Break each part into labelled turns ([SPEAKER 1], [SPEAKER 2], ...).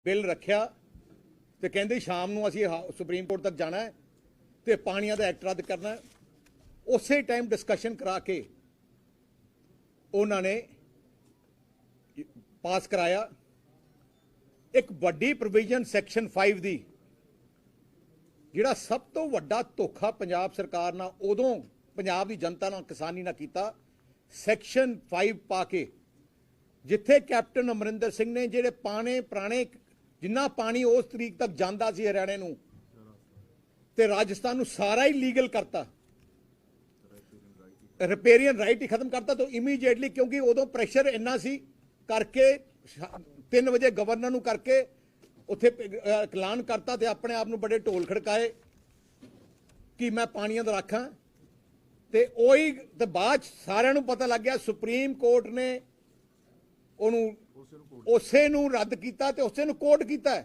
[SPEAKER 1] Bill रखिया तो कहते शाम को असी सुप्रीम कोर्ट तक जाना है तो पानिया का एक्ट रद्द करना है। उस टाइम डिस्कशन करा के उन्होंने पास कराया एक वड्डी प्रोविजन सैक्शन 5 दी जिहड़ा सब तो वड्डा धोखा पंजाब सरकार ना उदों पंजाब की जनता ना किसानी ना कीता सैक्शन 5 पा के जिथे कैप्टन अमरिंदर सिंह ने जिहड़े पाने पुराने जिन्ना पानी उस तरीक तक जांदा सी हरियाणे नूं ते राजस्थान नूं सारा ही लीगल करता रिपेरियन राइट ही खत्म करता। तो इमीजिएटली क्योंकि उदों प्रैशर इन्ना सी करके 3 बजे गवर्नर नूं करके उत्थे ऐलान करता ते अपने आप नूं बड़े ढोल खड़काए कि मैं पानियां दा रखा ते ओही ते बाद सारिਆਂ नूं पता लग गया सुप्रीम कोर्ट ने उन्होंने उसे नूं रद्द किया तो उसे नूं कोर्ट किया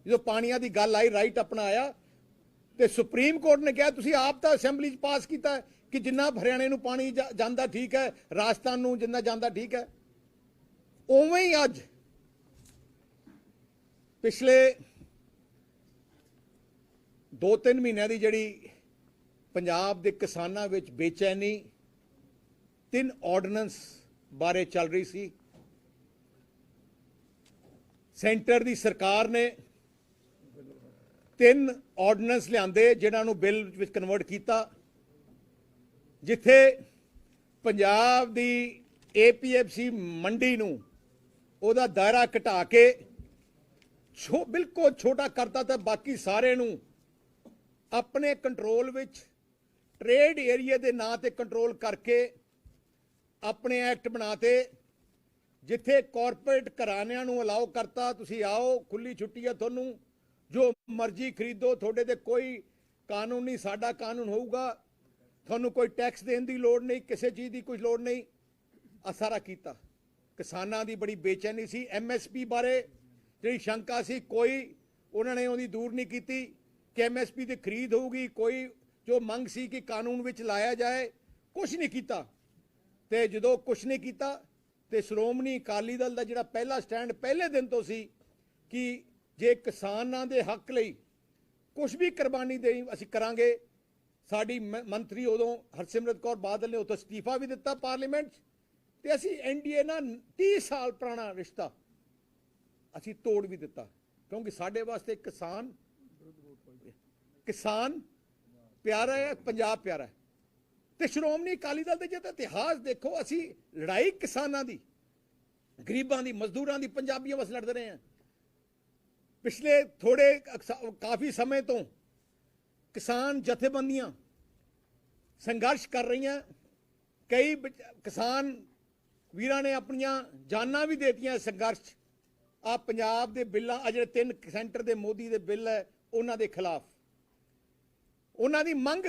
[SPEAKER 1] जो पानिया की गल आई राइट अपना आया तो सुप्रीम कोर्ट ने कहा तुसीं आप तो असैंबली पास किया कि जिन्ना हरियाणे नूं पानी जांदा ठीक है राजस्थान नूं जिन्ना जांदा ठीक है। उवें ही अज पिछले 2-3 महीनों की जिहड़ी पंजाब के किसानां विच बेचैनी 3 ऑर्डनैंस बारे चल रही सी। सेंटर की सरकार ने 3 ऑर्डनैंस लियादे जिन्होंने बिल विच कन्वर्ट किया जिथे पंजाब की APFC मंडी नूं उहदा दायरा घटा के बिल्कुल छोटा करता तो बाकी सारे नूं अपने कंट्रोल विच ट्रेड एरिए के नां ते कंट्रोल करके अपने एक्ट बनाते जिथे कॉरपोरेट घरानिਆਂ ਨੂੰ अलाउ करता तुसी आओ खुली छुट्टी है तुहानूं जो मर्जी खरीदो थोड़े ते कोई कानून नहीं साडा कानून होऊगा तुहानूं कोई टैक्स देने की लोड़ नहीं किसी चीज़ की कोई लोड़ नहीं आ सारा कीता। किसानां दी बड़ी बेचैनी सी MSP बारे जिहड़ी शंका सी कोई उन्होंने उहदी दूर नहीं की कि MSP की खरीद होगी कोई जो मंग सी कि कानून विच लाया जाए कुछ नहीं किया ते जदों कुछ नहीं किया तो श्रोमणी अकाली दल का जिहड़ा पहला स्टैंड पहले दिन तो सी कि जे किसानां दे हक लई कुछ भी कुर्बानी देनी असीं करांगे। साडी मंत्री उदों हरसिमरत कौर बादल ने उत्थों इस्तीफा भी दिता पार्लीमेंट ते असीं NDA नाल 30 साल पुराना रिश्ता असीं तोड़ भी दिता क्योंकि साडे वास्ते किसान प्यारा है पंजाब प्यारा है। तो श्रोमणी अकाली दल के जो इतिहास देखो असी लड़ाई किसानां दी गरीबां दी मजदूरां दी पंजाबियों वास्ते लड़ रहे हैं। पिछले थोड़े काफ़ी समय तो किसान जथेबंदियां संघर्ष कर रही हैं कई किसान वीरां ने अपनियां जानां भी देतियां संघर्ष आ पंजाब दे बिल्लां आ जिहड़े 3 सेंटर दे मोदी दे बिल है उन्हां दे खिलाफ उन्हां दी मंग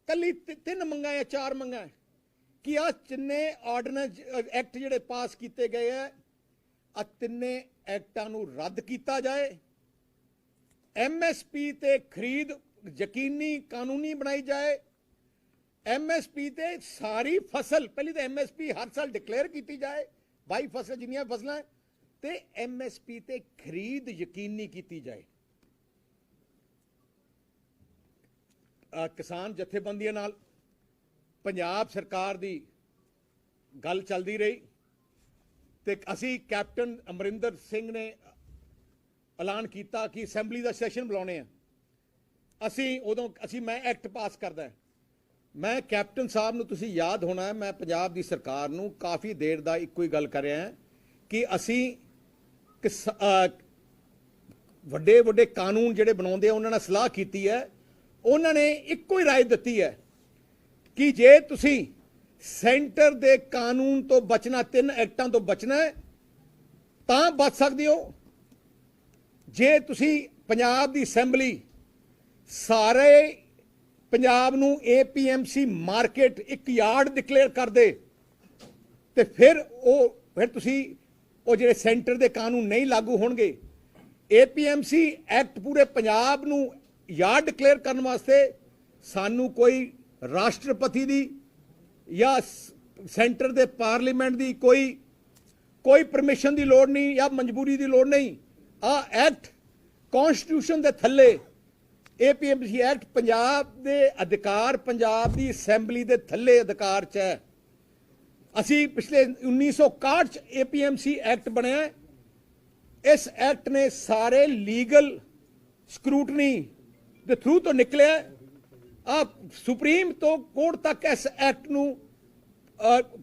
[SPEAKER 1] कली 3 मंगा या 4 मंगा कि आ तिन्ने ऑर्डनैंस एक्ट जिहड़े पास किए गए है आ तिन्ने एक्टां नूं रद्द किया जाए MSP ते खरीद यकीनी कानूनी बनाई जाए MSP ते सारी फसल पहली तो MSP हर साल डिक्लेयर की जाए 22 फसल जिन्नियां फसलां ते MSP ते खरीद यकीनी की जाए। किसान जथेबंदियों नाल पंजाब सरकार की गल चलती रही तो असी कैप्टन अमरिंदर सिंह ने ऐलान किया कि असैंबली का सैशन बुलाने हैं असी उदों मैं एक्ट पास करदा है। मैं कैप्टन साहब नूं तुसीं याद होना है मैं पंजाब की सरकार नूं काफ़ी देर दा इक्को ही गल कर रहा है कि असी वड्डे वड्डे कानून जिहड़े बनाउंदे उन्हां नाल सलाह कीती है उन्होंने इक्को ही राय दी है कि जे तुसी सेंटर दे कानून तो बचना 3 एक्टां तो बचना है तां बच सकदे हो जे तुसी पंजाब दी असैंबली सारे पंजाब नूं APMC मार्केट एक यार्ड डिक्लेयर कर दे ते फिर तुसी वो जिहड़े सेंटर दे कानून नहीं लागू होणगे। APMC एक्ट पूरे पंजाब नूं यार्ड डिक्लेयर करने वास्ते सानू कोई राष्ट्रपति दी या सेंटर दे पार्लीमेंट दी कोई परमिशन की लोड़ नहीं या मजबूरी की लोड़ नहीं ਆ ਐਕਟ ਕਨਸਟੀਟਿਊਸ਼ਨ ਦੇ ਥੱਲੇ APMC ਐਕਟ ਪੰਜਾਬ ਦੇ ਅਧਿਕਾਰ ਪੰਜਾਬ ਦੀ ਅਸੈਂਬਲੀ ਦੇ ਥੱਲੇ ਅਧਿਕਾਰ 'ਚ ਹੈ। ਅਸੀਂ ਪਿਛਲੇ 1961 'ਚ APMC ਐਕਟ ਬਣਿਆ। ਇਸ ਐਕਟ ਨੇ ਸਾਰੇ ਲੀਗਲ ਸਕਰੂਟਨੀ ਦੇ ਥਰੂ ਤੋਂ ਨਿਕਲਿਆ। ਆ ਸੁਪਰੀਮ ਤੋਂ ਕੋਰਟ ਤੱਕ ਇਸ ਐਕਟ ਨੂੰ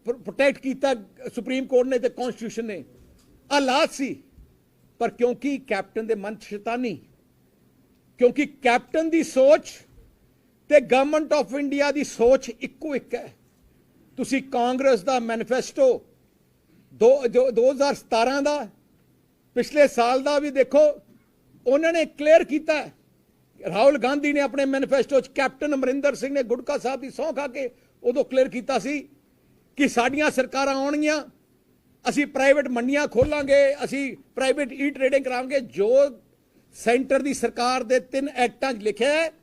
[SPEAKER 1] ਪ੍ਰੋਟੈਕਟ ਕੀਤਾ ਸੁਪਰੀਮ ਕੋਰਟ ਨੇ ਤੇ ਕਨਸਟੀਟਿਊਸ਼ਨ ਨੇ। ਆ ਲਾਤ ਸੀ, ਪਰ ਕਿਉਂਕਿ ਕੈਪਟਨ ਦੇ ਮਨ 'ਚ ਸ਼ੈਤਾਨੀ, ਕਿਉਂਕਿ ਕੈਪਟਨ ਦੀ ਸੋਚ ਤੇ ਗਵਰਨਮੈਂਟ ਆਫ ਇੰਡੀਆ ਦੀ ਸੋਚ ਇੱਕੋ ਇੱਕ ਹੈ। ਤੁਸੀਂ ਕਾਂਗਰਸ ਦਾ ਮੈਨੀਫੈਸਟੋ 2017 ਦਾ ਪਿਛਲੇ ਸਾਲ ਦਾ ਵੀ ਦੇਖੋ, ਉਹਨਾਂ ਨੇ ਕਲੀਅਰ ਕੀਤਾ। ਰਾਹੁਲ ਗਾਂਧੀ ਨੇ ਆਪਣੇ ਮੈਨੀਫੈਸਟੋ 'ਚ ਕੈਪਟਨ ਅਮਰਿੰਦਰ ਸਿੰਘ ਨੇ ਗੁਟਕਾ ਸਾਹਿਬ ਦੀ ਸਹੁੰ ਖਾ ਕੇ ਉਦੋਂ ਕਲੀਅਰ ਕੀਤਾ ਸੀ ਕਿ ਸਾਡੀਆਂ ਸਰਕਾਰਾਂ ਆਉਣਗੀਆਂ, ਅਸੀਂ ਪ੍ਰਾਈਵੇਟ ਮੰਡੀਆਂ ਖੋਲਾਂਗੇ, ਅਸੀਂ ਪ੍ਰਾਈਵੇਟ ਈ ਟ੍ਰੇਡਿੰਗ ਕਰਾਂਗੇ। ਜੋ ਸੈਂਟਰ ਦੀ ਸਰਕਾਰ ਦੇ 3 ਐਕਟਾਂ 'ਚ ਲਿਖਿਆ ਹੈ,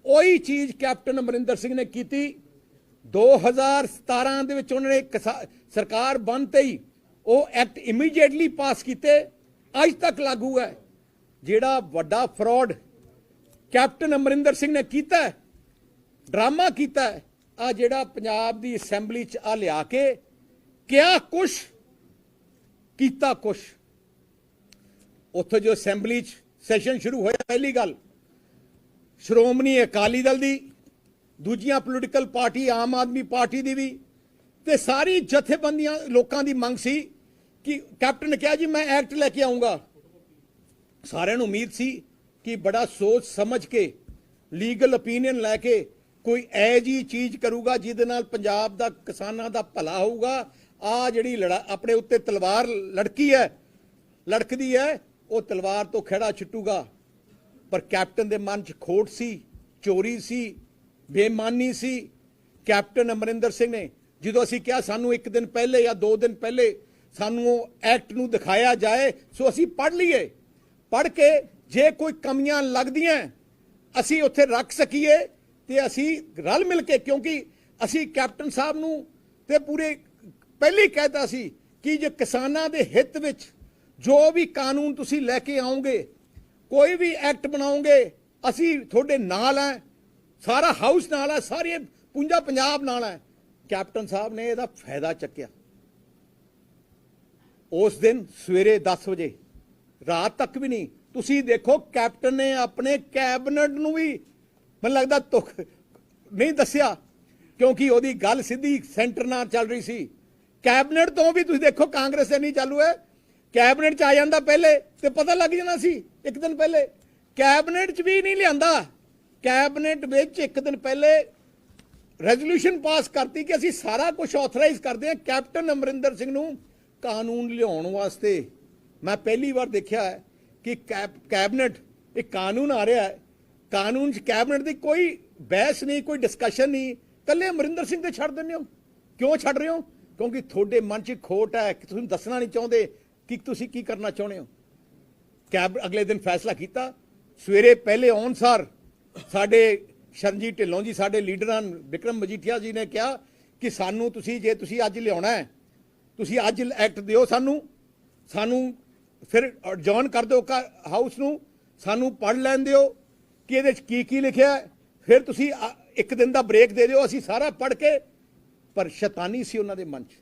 [SPEAKER 1] ਉਹੀ ਚੀਜ਼ ਕੈਪਟਨ ਅਮਰਿੰਦਰ ਸਿੰਘ ਨੇ ਕੀਤੀ। 2017 ਦੇ ਵਿੱਚ ਉਹਨਾਂ ਨੇ ਸਰਕਾਰ ਬਣਤੇ ਹੀ ਉਹ ਐਕਟ ਇਮੀਡੀਏਟਲੀ ਪਾਸ ਕੀਤੇ, ਅੱਜ ਤੱਕ ਲਾਗੂ ਹੈ। ਜਿਹੜਾ ਵੱਡਾ ਫਰਾਡ ਕੈਪਟਨ ਅਮਰਿੰਦਰ ਸਿੰਘ ਨੇ ਕੀਤਾ, ਡਰਾਮਾ ਕੀਤਾ, ਆ ਜਿਹੜਾ ਪੰਜਾਬ ਦੀ ਅਸੈਂਬਲੀ 'ਚ ਆ ਲਿਆ ਕੇ ਕਿਹਾ ਕੁਛ ਕੀਤਾ ਕੁਛ। ਉੱਥੇ ਜੋ ਅਸੈਂਬਲੀ 'ਚ ਸੈਸ਼ਨ ਸ਼ੁਰੂ ਹੋਇਆ, ਪਹਿਲੀ ਗੱਲ ਸ਼੍ਰੋਮਣੀ ਅਕਾਲੀ ਦਲ ਦੀ, ਦੂਜੀਆਂ political party Aam Aadmi party ਦੀ ਵੀ, ਤੇ ਸਾਰੀ ਜਥੇਬੰਦੀਆਂ ਲੋਕਾਂ ਦੀ ਮੰਗ ਸੀ ਕਿ ਕੈਪਟਨ ਨੇ ਕਿਹਾ ਜੀ ਮੈਂ ਐਕਟ ਲੈ ਕੇ ਆਉਂਗਾ। ਸਾਰਿਆਂ ਨੂੰ ਉਮੀਦ ਸੀ ਕਿ ਬੜਾ ਸੋਚ ਸਮਝ ਕੇ ਲੀਗਲ ਓਪੀਨੀਅਨ ਲੈ ਕੇ ਕੋਈ ਐ ਜੀ ਚੀਜ਼ ਕਰੂਗਾ ਜਿਹਦੇ ਨਾਲ ਪੰਜਾਬ ਦਾ ਕਿਸਾਨਾਂ ਦਾ ਭਲਾ ਹੋਊਗਾ। ਆ ਜਿਹੜੀ ਆਪਣੇ ਉੱਤੇ ਤਲਵਾਰ ਲੜਕਦੀ ਹੈ, ਉਹ ਤਲਵਾਰ ਤੋਂ ਖਹਿੜਾ ਛੁੱਟੂਗਾ। ਪਰ ਕੈਪਟਨ ਦੇ ਮਨ 'ਚ ਖੋਟ ਸੀ, ਚੋਰੀ ਸੀ, ਬੇਈਮਾਨੀ ਸੀ। ਕੈਪਟਨ ਅਮਰਿੰਦਰ ਸਿੰਘ ਨੇ ਜਦੋਂ ਅਸੀਂ ਕਿਹਾ ਸਾਨੂੰ 1 ਦਿਨ ਪਹਿਲੇ ਜਾਂ 2 ਦਿਨ ਪਹਿਲੇ ਸਾਨੂੰ ਉਹ ਐਕਟ ਨੂੰ ਦਿਖਾਇਆ ਜਾਏ, ਸੋ ਅਸੀਂ ਪੜ੍ਹ ਲਈਏ, ਪੜ੍ਹ ਕੇ ਜੇ ਕੋਈ ਕਮੀਆਂ ਲੱਗਦੀਆਂ ਅਸੀਂ ਉੱਥੇ ਰੱਖ ਸਕੀਏ ਤੇ ਅਸੀਂ ਰਲ ਮਿਲ ਕੇ, ਕਿਉਂਕਿ ਅਸੀਂ ਕੈਪਟਨ ਸਾਹਿਬ ਨੂੰ ਤੇ ਪੂਰੇ ਪਹਿਲੇ ਕਹਿਤਾ ਸੀ ਕਿ ਜੇ ਕਿਸਾਨਾਂ ਦੇ ਹਿੱਤ ਵਿੱਚ ਜੋ ਵੀ ਕਾਨੂੰਨ ਤੁਸੀਂ ਲੈ ਕੇ ਆਓਗੇ, ਕੋਈ ਵੀ ਐਕਟ ਬਣਾਓਗੇ, ਅਸੀਂ ਤੁਹਾਡੇ ਨਾਲ ਹੈ, ਸਾਰਾ ਹਾਊਸ ਨਾਲ ਹੈ, ਸਾਰੇ ਪੂੰਜਾ ਪੰਜਾਬ ਨਾਲ ਹੈ। ਕੈਪਟਨ ਸਾਹਿਬ ਨੇ ਇਹਦਾ ਫਾਇਦਾ ਚੱਕਿਆ। ਉਸ ਦਿਨ ਸਵੇਰੇ 10 ਵਜੇ, ਰਾਤ ਤੱਕ ਵੀ ਨਹੀਂ, ਤੁਸੀਂ ਦੇਖੋ ਕੈਪਟਨ ਨੇ ਆਪਣੇ ਕੈਬਨਿਟ ਨੂੰ ਵੀ ਮੈਨੂੰ ਲੱਗਦਾ ਤੁਕ ਨਹੀਂ ਦੱਸਿਆ, ਕਿਉਂਕਿ ਉਹਦੀ ਗੱਲ ਸਿੱਧੀ ਸੈਂਟਰ ਨਾਲ ਚੱਲ ਰਹੀ ਸੀ। ਕੈਬਨਿਟ ਤੋਂ ਵੀ ਤੁਸੀਂ ਦੇਖੋ ਕਾਂਗਰਸ ਦੇ ਨਹੀਂ ਚਾਲੂ ਹੈ, ਕੈਬਨਿਟ 'ਚ ਆ ਜਾਂਦਾ ਪਹਿਲੇ ਤੇ ਪਤਾ ਲੱਗ ਜਾਣਾ ਸੀ 1 ਦਿਨ ਪਹਿਲੇ। ਕੈਬਨਿਟ 'ਚ ਵੀ ਨਹੀਂ ਲਿਆਂਦਾ, ਕੈਬਨਿਟ ਵਿੱਚ 1 ਦਿਨ ਪਹਿਲੇ ਰੈਜ਼ੋਲੂਸ਼ਨ ਪਾਸ ਕਰਤੀ ਕਿ ਅਸੀਂ ਸਾਰਾ ਕੁਝ ਆਥੋਰਾਈਜ਼ ਕਰਦੇ ਹਾਂ ਕੈਪਟਨ ਅਮਰਿੰਦਰ ਸਿੰਘ ਨੂੰ ਕਾਨੂੰਨ ਲਿਆਉਣ ਵਾਸਤੇ। ਮੈਂ ਪਹਿਲੀ ਵਾਰ ਦੇਖਿਆ ਹੈ ਕਿ ਕੈਬਨਿਟ ਇੱਕ ਕਾਨੂੰਨ ਆ ਰਿਹਾ ਹੈ, ਕਾਨੂੰਨ 'ਚ ਕੈਬਨਿਟ ਦੀ ਕੋਈ ਬਹਿਸ ਨਹੀਂ, ਕੋਈ ਡਿਸਕਸ਼ਨ ਨਹੀਂ, ਕੱਲੇ ਅਮਰਿੰਦਰ ਸਿੰਘ ਤੇ ਛੱਡ ਦਿੰਦੇ ਹੋ। ਕਿਉਂ ਛੱਡ ਰਹੇ ਹੋ? ਕਿਉਂਕਿ ਤੁਹਾਡੇ ਮਨ 'ਚ ਖੋਟ ਹੈ ਕਿ ਤੁਸੀਂ ਦੱਸਣਾ ਨਹੀਂ ਚਾਹੁੰਦੇ ਕਿ ਤੁਸੀਂ ਕੀ ਕਰਨਾ ਚਾਹੁੰਦੇ ਹੋ। ਅਗਲੇ ਦਿਨ ਫੈਸਲਾ ਕੀਤਾ, ਸਵੇਰੇ ਪਹਿਲੇ ਆਉਣਸਾਰ ਸਾਡੇ ਸ਼ਰਨਜੀਤ ਢਿੱਲੋਂ ਜੀ, ਸਾਡੇ ਲੀਡਰਾਂ, ਵਿਕਰਮ ਮਜੀਠੀਆ ਜੀ ਨੇ ਕਿਹਾ ਕਿ ਸਾਨੂੰ ਜੇ ਤੁਸੀਂ ਅੱਜ ਲਿਆਉਣਾ ਹੈ, ਤੁਸੀਂ ਅੱਜ ਐਕਟ ਦਿਓ ਸਾਨੂੰ ਫਿਰ ਜੌਨ ਕਰ ਦਿਓ ਹਾਊਸ ਨੂੰ, ਸਾਨੂੰ ਪੜ੍ਹ ਲੈਣ ਦਿਓ ਕਿ ਇਹਦੇ 'ਚ ਕੀ ਲਿਖਿਆ, ਫਿਰ ਤੁਸੀਂ 1 ਦਿਨ ਦਾ ਬ੍ਰੇਕ ਦੇ ਦਿਓ, ਅਸੀਂ ਸਾਰਾ ਪੜ੍ਹ ਕੇ। ਪਰ ਸ਼ੈਤਾਨੀ ਸੀ ਉਹਨਾਂ ਦੇ ਮਨ 'ਚ।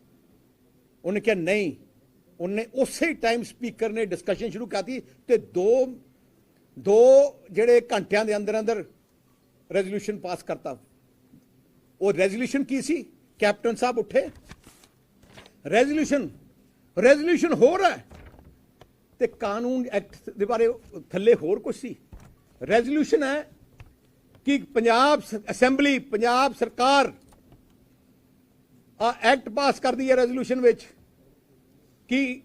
[SPEAKER 1] ਉਹਨੇ ਕਿਹਾ ਨਹੀਂ, ਉਹਨੇ ਉਸੇ ਟਾਈਮ ਸਪੀਕਰ ਨੇ ਡਿਸਕਸ਼ਨ ਸ਼ੁਰੂ ਕਰਤੀ ਤੇ ਦੋ ਜਿਹੜੇ ਘੰਟਿਆਂ ਦੇ ਅੰਦਰ ਰੈਜ਼ੋਲੂਸ਼ਨ ਪਾਸ ਕਰਤਾ। ਉਹ ਰੈਜ਼ੋਲੂਸ਼ਨ ਕੀ ਸੀ? ਕੈਪਟਨ ਸਾਹਿਬ ਉੱਠੇ, ਰੈਜ਼ੋਲੂਸ਼ਨ ਹੋਰ ਹੈ ਤੇ ਕਾਨੂੰਨ ਐਕਟ ਦੇ ਬਾਰੇ ਥੱਲੇ ਹੋਰ ਕੁਝ ਸੀ। ਰੈਜ਼ੋਲੂਸ਼ਨ ਹੈ ਕਿ ਪੰਜਾਬ ਅਸੈਂਬਲੀ, ਪੰਜਾਬ ਸਰਕਾਰ ਐਕਟ ਪਾਸ ਕਰਦੀ ਹੈ ਰੈਜ਼ੋਲੂਸ਼ਨ ਵਿੱਚ ਕਿ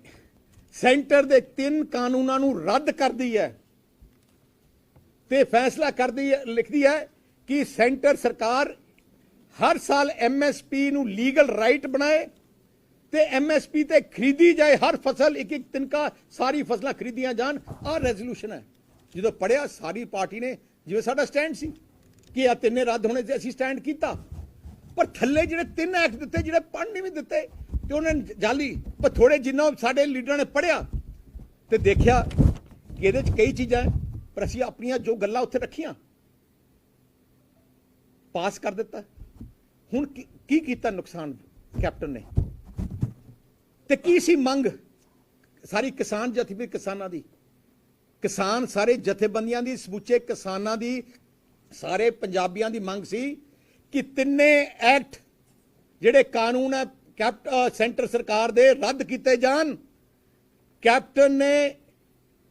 [SPEAKER 1] ਸੈਂਟਰ ਦੇ 3 ਕਾਨੂੰਨਾਂ ਨੂੰ ਰੱਦ ਕਰਦੀ ਹੈ ਤੇ ਫੈਸਲਾ ਕਰਦੀ ਹੈ, ਲਿਖਦੀ ਹੈ ਕਿ ਸੈਂਟਰ ਸਰਕਾਰ ਹਰ ਸਾਲ MSP ਨੂੰ ਲੀਗਲ ਰਾਈਟ ਬਣਾਏ ਤੇ MSP ਤੇ ਖਰੀਦੀ ਜਾਏ, ਹਰ ਫਸਲ ਇੱਕ ਤਿਨਕਾ, ਸਾਰੀ ਫਸਲਾਂ ਖਰੀਦੀਆਂ ਜਾਣ। ਆਹ ਰੈਜ਼ੋਲੂਸ਼ਨ ਹੈ। ਜਦੋਂ ਪੜਿਆ ਸਾਰੀ ਪਾਰਟੀ ਨੇ, ਜਿਵੇਂ ਸਾਡਾ ਸਟੈਂਡ ਸੀ ਕਿ ਆ 3 ਰੱਦ ਹੋਣੇ ਤੇ ਅਸੀਂ ਸਟੈਂਡ ਕੀਤਾ, ਪਰ ਥੱਲੇ ਜਿਹੜੇ 3 ਐਕਟ ਦਿੱਤੇ ਜਿਹੜੇ ਪੜ੍ਹਨ ਵੀ ਦਿੱਤੇ ਤੇ ਉਹਨਾਂ ਨੇ ਜਾਲੀ। ਪਰ ਥੋੜੇ ਜਿੰਨਾ ਸਾਡੇ ਲੀਡਰਾਂ ਨੇ ਪੜ੍ਹਿਆ ਤੇ ਦੇਖਿਆ कि ਇਹਦੇ 'ਚ ਕਈ ਚੀਜ਼ਾਂ ਪਰ ਅਸੀਂ ਆਪਣੀਆਂ ਜੋ ਗੱਲਾਂ ਉੱਥੇ ਰੱਖੀਆਂ ਪਾਸ ਕਰ ਦਿੱਤਾ। ਹੁਣ ਕੀ ਕੀਤਾ ਨੁਕਸਾਨ ਕੈਪਟਨ ਨੇ ਤੇ ਕੀ ਸੀ ਮੰਗ ਸਾਰੀ ਕਿਸਾਨ ਜਥੇਬੰਦੀ ਕਿਸਾਨਾਂ ਦੀ, ਕਿਸਾਨ ਸਾਰੇ ਜਥੇਬੰਦੀਆਂ ਦੀ, ਸਮੁੱਚੇ ਕਿਸਾਨਾਂ ਦੀ, ਸਾਰੇ ਪੰਜਾਬੀਆਂ ਦੀ ਮੰਗ ਸੀ ਕਿ ਤਿੰਨੇ ਐਕਟ ਜਿਹੜੇ ਕਾਨੂੰਨ ਹੈ ਸੈਂਟਰ ਸਰਕਾਰ ਦੇ ਰੱਦ ਕੀਤੇ ਜਾਣ। ਕੈਪਟਨ ਨੇ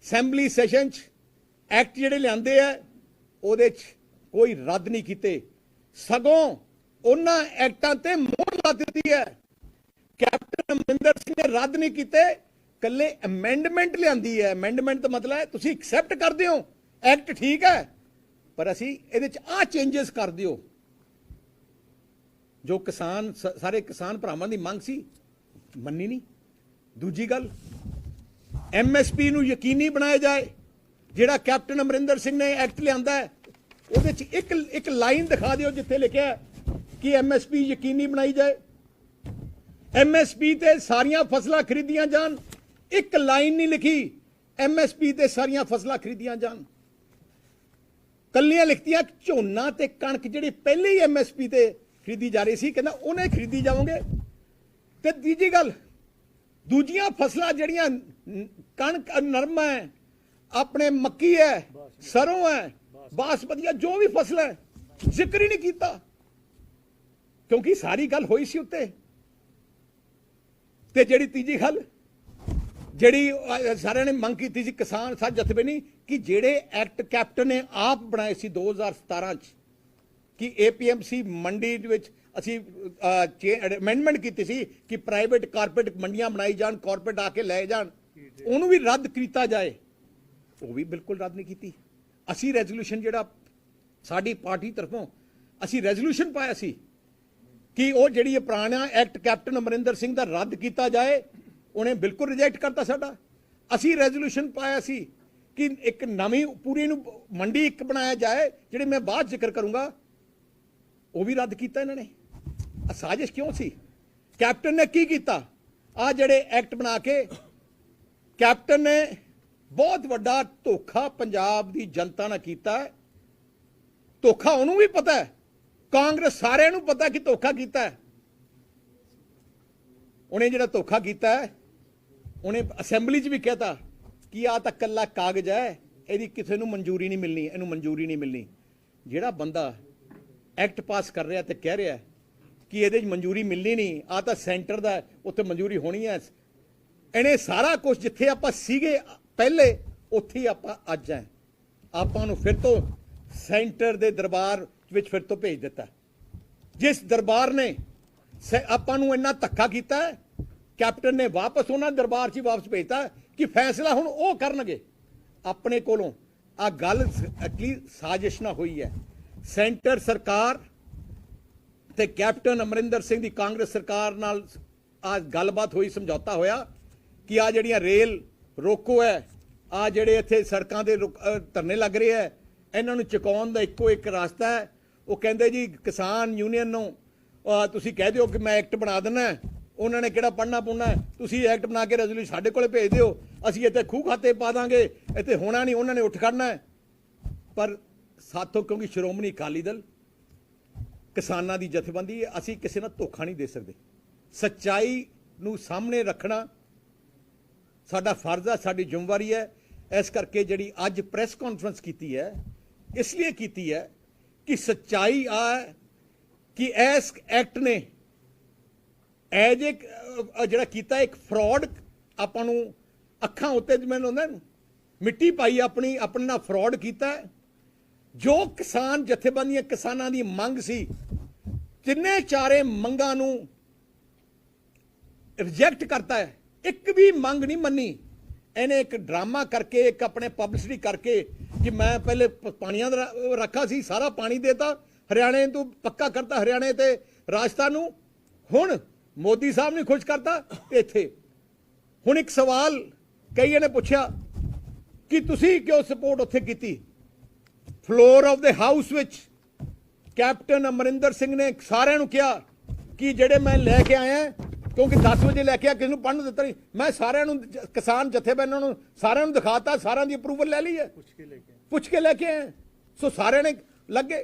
[SPEAKER 1] ਅਸੈਂਬਲੀ ਸੈਸ਼ਨ 'ਚ ਐਕਟ ਜਿਹੜੇ ਲਿਆਂਦੇ ਆ ਉਹਦੇ 'ਚ ਕੋਈ ਰੱਦ ਨਹੀਂ ਕੀਤੇ, ਸਗੋਂ ਉਹਨਾਂ ਐਕਟਾਂ ਤੇ ਮੋਹਰ ਲਾ ਦਿੱਤੀ ਹੈ। ਕੈਪਟਨ ਅਮਰਿੰਦਰ ਸਿੰਘ ਨੇ ਰੱਦ ਨਹੀਂ ਕੀਤੇ, ਕੱਲੇ ਅਮੈਂਡਮੈਂਟ ਲਿਆਂਦੀ ਹੈ। ਅਮੈਂਡਮੈਂਟ ਦਾ ਮਤਲਬ ਹੈ ਤੁਸੀਂ ਐਕਸੈਪਟ ਕਰਦੇ ਹੋ ਐਕਟ ਠੀਕ ਹੈ, ਪਰ ਅਸੀਂ ਇਹਦੇ 'ਚ ਆਹ ਚੇਂਜਸ ਕਰ ਦਿਓ। ਜੋ ਕਿਸਾਨ ਸਾਰੇ ਕਿਸਾਨ ਭਰਾਵਾਂ ਦੀ ਮੰਗ ਸੀ ਮੰਨੀ ਨਹੀਂ। ਦੂਜੀ ਗੱਲ MSP ਨੂੰ ਯਕੀਨੀ ਬਣਾਇਆ ਜਾਏ। ਜਿਹੜਾ ਕੈਪਟਨ ਅਮਰਿੰਦਰ ਸਿੰਘ ਨੇ ਐਕਟ ਲਿਆਂਦਾ ਹੈ ਉਹਦੇ 'ਚ ਇੱਕ ਲਾਈਨ ਦਿਖਾ ਦਿਓ ਜਿੱਥੇ ਲਿਖਿਆ ਕਿ MSP ਯਕੀਨੀ ਬਣਾਈ ਜਾਏ, MSP ਤੇ ਸਾਰੀਆਂ ਫਸਲਾਂ ਖਰੀਦੀਆਂ ਜਾਣ। ਇੱਕ ਲਾਈਨ ਨਹੀਂ ਲਿਖੀ MSP ਤੇ ਸਾਰੀਆਂ ਫਸਲਾਂ ਖਰੀਦੀਆਂ ਜਾਣ, ਕੱਲੀਆਂ ਲਿਖਤੀਆਂ ਝੋਨਾ ਤੇ ਕਣਕ ਜਿਹੜੀ ਪਹਿਲੇ ਹੀ MSP ਤੇ ਖਰੀਦੀ ਜਾ ਰਹੀ ਸੀ, ਕਹਿੰਦਾ ਉਹਨੇ ਖਰੀਦੀ ਜਾਓਗੇ। ਤੇ ਤੀਜੀ ਗੱਲ ਦੂਜੀਆਂ ਫਸਲਾਂ ਜਿਹੜੀਆਂ ਕਣਕ ਨਰਮਾ ਹੈ, ਆਪਣੇ ਮੱਕੀ ਹੈ, ਸਰੋਂ ਹੈ, ਬਾਸਮਤੀ ਹੈ, ਜੋ ਵੀ ਫਸਲ ਹੈ ਜ਼ਿਕਰ ਹੀ ਨਹੀਂ ਕੀਤਾ, ਕਿਉਂਕਿ ਸਾਰੀ ਗੱਲ ਹੋਈ ਸੀ ਉੱਤੇ। ਤੇ ਜਿਹੜੀ ਤੀਜੀ ਗੱਲ ਜਿਹੜੀ ਸਾਰਿਆਂ ਨੇ ਮੰਗ ਕੀਤੀ ਸੀ ਕਿਸਾਨ ਸਾਥ ਜਥੇਬੰਦੀ ਕਿ ਜਿਹੜੇ ਐਕਟ ਕੈਪਟਨ ਨੇ ਆਪ ਬਣਾਏ ਸੀ 2017 ਚ ਕਿ APMC ਮੰਡੀ ਵਿੱਚ ਅਸੀਂ ਅਮੈਂਡਮੈਂਟ ਕੀਤੀ ਸੀ ਕਿ ਪ੍ਰਾਈਵੇਟ ਕਾਰਪੋਰੇਟ ਮੰਡੀਆਂ ਬਣਾਈ ਜਾਣ, ਕਾਰਪੋਰੇਟ ਆ ਕੇ ਲੈ ਜਾਣ, ਉਹਨੂੰ ਵੀ ਰੱਦ ਕੀਤਾ ਜਾਏ, ਉਹ ਵੀ ਬਿਲਕੁਲ ਰੱਦ ਨਹੀਂ ਕੀਤੀ। ਅਸੀਂ ਰੈਜ਼ੋਲੂਸ਼ਨ ਜਿਹੜਾ ਸਾਡੀ ਪਾਰਟੀ ਤਰਫੋਂ ਅਸੀਂ ਰੈਜ਼ੋਲੂਸ਼ਨ ਪਾਇਆ ਸੀ ਕਿ ਉਹ ਜਿਹੜੀ ਪੁਰਾਣਾ ਐਕਟ ਕੈਪਟਨ ਅਮਰਿੰਦਰ ਸਿੰਘ ਦਾ ਰੱਦ ਕੀਤਾ ਜਾਏ, ਉਹਨੇ ਬਿਲਕੁਲ ਰਿਜੈਕਟ ਕਰਤਾ ਸਾਡਾ। ਅਸੀਂ ਰੈਜ਼ੋਲੂਸ਼ਨ ਪਾਇਆ ਸੀ ਕਿ ਇੱਕ ਨਵੀਂ ਪੂਰੀ ਨੂੰ ਮੰਡੀ ਇੱਕ ਬਣਾਇਆ ਜਾਏ, ਜਿਹੜੇ ਮੈਂ ਬਾਅਦ ਜ਼ਿਕਰ ਕਰੂੰਗਾ, ਉਹ ਵੀ ਰੱਦ ਕੀਤਾ ਇਹਨਾਂ ਨੇ। ਸਾਜ਼ਿਸ਼ ਕਿਉਂ ਸੀ? ਕੈਪਟਨ ਨੇ ਕੀ ਕੀਤਾ? ਆ ਜਿਹੜੇ ਐਕਟ ਬਣਾ ਕੇ ਕੈਪਟਨ ਨੇ ਬਹੁਤ ਵੱਡਾ ਧੋਖਾ ਪੰਜਾਬ ਦੀ ਜਨਤਾ ਨਾਲ ਕੀਤਾ ਹੈ। ਧੋਖਾ ਉਹਨੂੰ ਵੀ ਪਤਾ ਹੈ, ਕਾਂਗਰਸ ਸਾਰਿਆਂ ਨੂੰ ਪਤਾ ਕਿ ਧੋਖਾ ਕੀਤਾ ਹੈ। ਉਹਨੇ ਜਿਹੜਾ ਧੋਖਾ ਕੀਤਾ ਹੈ, ਉਹਨੇ ਅਸੈਂਬਲੀ 'ਚ ਵੀ ਕਹਿਤਾ ਕਿ ਆ ਤਾਂ ਕੱਲਾ ਕਾਗਜ਼ ਹੈ, ਇਹਦੀ ਕਿਸੇ ਨੂੰ ਮਨਜ਼ੂਰੀ ਨਹੀਂ ਮਿਲਣੀ, ਇਹਨੂੰ ਮਨਜ਼ੂਰੀ ਨਹੀਂ ਮਿਲਣੀ। ਜਿਹੜਾ ਬੰਦਾ ਐਕਟ ਪਾਸ ਕਰ ਰਿਹਾ ਤੇ ਕਹਿ ਰਿਹਾ ਕਿ ਇਹਦੇ 'ਚ ਮਨਜ਼ੂਰੀ ਮਿਲਣੀ ਨਹੀਂ, ਆ ਤਾਂ ਸੈਂਟਰ ਦਾ, ਉੱਥੇ ਮਨਜ਼ੂਰੀ ਹੋਣੀ ਹੈ। ਇਹਨੇ ਸਾਰਾ ਕੁਝ ਜਿੱਥੇ ਆਪਾਂ ਸੀਗੇ ਪਹਿਲੇ ਉੱਥੇ ਆਪਾਂ ਅੱਜ ਹੈ, ਆਪਾਂ ਨੂੰ ਫਿਰ ਤੋਂ ਸੈਂਟਰ ਦੇ ਦਰਬਾਰ ਵਿੱਚ ਫਿਰ ਤੋਂ ਭੇਜ ਦਿੱਤਾ। ਜਿਸ ਦਰਬਾਰ ਨੇ ਆਪਾਂ ਨੂੰ ਇੰਨਾ ਧੱਕਾ ਕੀਤਾ, ਕੈਪਟਨ ਨੇ ਵਾਪਸ ਉਹਨਾਂ ਦਰਬਾਰ 'ਚ ਹੀ ਵਾਪਸ ਭੇਜਤਾ ਕਿ ਫੈਸਲਾ ਹੁਣ ਉਹ ਕਰਨਗੇ ਆਪਣੇ ਕੋਲੋਂ। ਆ ਗੱਲ ਅਕਲੀ ਸਾਜ਼ਿਸ਼ ਨਾ ਹੋਈ ਹੈ। ਸੈਂਟਰ ਸਰਕਾਰ ਤੇ ਕੈਪਟਨ ਅਮਰਿੰਦਰ ਸਿੰਘ ਦੀ ਕਾਂਗਰਸ ਸਰਕਾਰ ਨਾਲ ਆ ਗੱਲਬਾਤ ਹੋਈ, ਸਮਝੌਤਾ ਹੋਇਆ ਕਿ ਆ ਜਿਹੜੀਆਂ ਰੇਲ ਰੋਕੋ ਹੈ, ਆ ਜਿਹੜੇ ਇੱਥੇ ਸੜਕਾਂ ਦੇ ਧਰਨੇ ਲੱਗ ਰਹੇ ਹੈ, ਇਹਨਾਂ ਨੂੰ ਚੁਕਾਉਣ ਦਾ ਇੱਕੋ ਇੱਕ ਰਸਤਾ ਹੈ। ਉਹ ਕਹਿੰਦੇ ਜੀ ਕਿਸਾਨ ਯੂਨੀਅਨ ਨੂੰ ਤੁਸੀਂ ਕਹਿ ਦਿਓ ਕਿ ਮੈਂ ਐਕਟ ਬਣਾ ਦਿੰਦਾ, ਉਹਨਾਂ ਨੇ ਕਿਹੜਾ ਪੜ੍ਹਨਾ ਪੁੜਨਾ, ਤੁਸੀਂ ਐਕਟ ਬਣਾ ਕੇ ਰੈਜ਼ੋਲੂਸ਼ਨ ਸਾਡੇ ਕੋਲੇ ਭੇਜ ਦਿਓ, ਅਸੀਂ ਇੱਥੇ ਖੂਹ ਖਾਤੇ ਪਾ ਦਾਂਗੇ, ਇੱਥੇ ਹੋਣਾ ਨਹੀਂ, ਉਹਨਾਂ ਨੇ ਉੱਠ ਖੜਨਾ। ਪਰ ਸਾਥੋਂ ਕਿਉਂਕਿ ਸ਼੍ਰੋਮਣੀ ਅਕਾਲੀ ਦਲ ਕਿਸਾਨਾਂ ਦੀ ਜਥੇਬੰਦੀ, ਅਸੀਂ ਕਿਸੇ ਨਾਲ ਧੋਖਾ ਨਹੀਂ ਦੇ ਸਕਦੇ। ਸੱਚਾਈ ਨੂੰ ਸਾਹਮਣੇ ਰੱਖਣਾ ਸਾਡਾ ਫਰਜ਼ ਹੈ, ਸਾਡੀ ਜ਼ਿੰਮੇਵਾਰੀ ਹੈ। ਇਸ ਕਰਕੇ ਜਿਹੜੀ ਅੱਜ ਪ੍ਰੈਸ ਕਾਨਫਰੰਸ ਕੀਤੀ ਹੈ, ਇਸ ਲਈ ਕੀਤੀ ਹੈ ਕਿ ਸੱਚਾਈ ਆ ਕਿ ਇਸ ਐਕਟ ਨੇ ਐਜ ਇੱਕ ਜਿਹੜਾ ਕੀਤਾ ਇੱਕ ਫਰਾਡ ਆਪਾਂ ਨੂੰ ਅੱਖਾਂ ਉੱਤੇ ਜਿਵੇਂ ਹੁੰਦਾ ਮਿੱਟੀ ਪਾਈ, ਆਪਣੀ ਆਪਣੇ ਨਾਲ ਫਰਾਡ ਕੀਤਾ। ਜੋ ਕਿਸਾਨ ਜਥੇਬੰਦੀਆਂ ਕਿਸਾਨਾਂ ਦੀ ਮੰਗ ਸੀ, ਤਿੰਨੇ ਚਾਰੇ ਮੰਗਾਂ ਨੂੰ ਰਿਜੈਕਟ ਕਰਤਾ ਹੈ, ਇੱਕ ਵੀ ਮੰਗ ਨਹੀਂ ਮੰਨੀ। ਇਹਨੇ ਇੱਕ ਡਰਾਮਾ ਕਰਕੇ, ਇੱਕ ਆਪਣੇ ਪਬਲਿਸਿਟੀ ਕਰਕੇ ਕਿ ਮੈਂ ਪਹਿਲੇ ਪਾਣੀਆਂ ਦਾ ਰੱਖਾ ਸੀ, ਸਾਰਾ ਪਾਣੀ ਦੇਤਾ, ਹਰਿਆਣੇ ਤੋਂ ਪੱਕਾ ਕਰਤਾ, ਹਰਿਆਣੇ ਤੇ ਰਾਜਸਥਾਨ ਨੂੰ, ਹੁਣ ਮੋਦੀ ਸਾਹਿਬ ਨੇ ਖੁਸ਼ ਕਰਤਾ ਇੱਥੇ। ਹੁਣ ਇੱਕ ਸਵਾਲ ਕਈਆਂ ਨੇ ਪੁੱਛਿਆ ਕਿ ਤੁਸੀਂ ਕਿਉਂ ਸਪੋਰਟ ਉੱਥੇ ਕੀਤੀ? ਫਲੋਰ ਆਫ ਦੇ ਹਾਊਸ ਵਿੱਚ ਕੈਪਟਨ ਅਮਰਿੰਦਰ ਸਿੰਘ ਨੇ ਸਾਰਿਆਂ ਨੂੰ ਕਿਹਾ ਕਿ ਜਿਹੜੇ ਮੈਂ ਲੈ ਕੇ ਆਇਆ क्योंकि 10 वजे लैके आ किसी पढ़न दिता नहीं। मैं सारिਆਂ ਨੂੰ किसान जथेबंदियों ਨੂੰ सारिਆਂ ਨੂੰ दिखाता, सारिਆਂ ਦੀ अप्रूवल ले ली है, पुछ के लैके आए। सो सारे ने लगे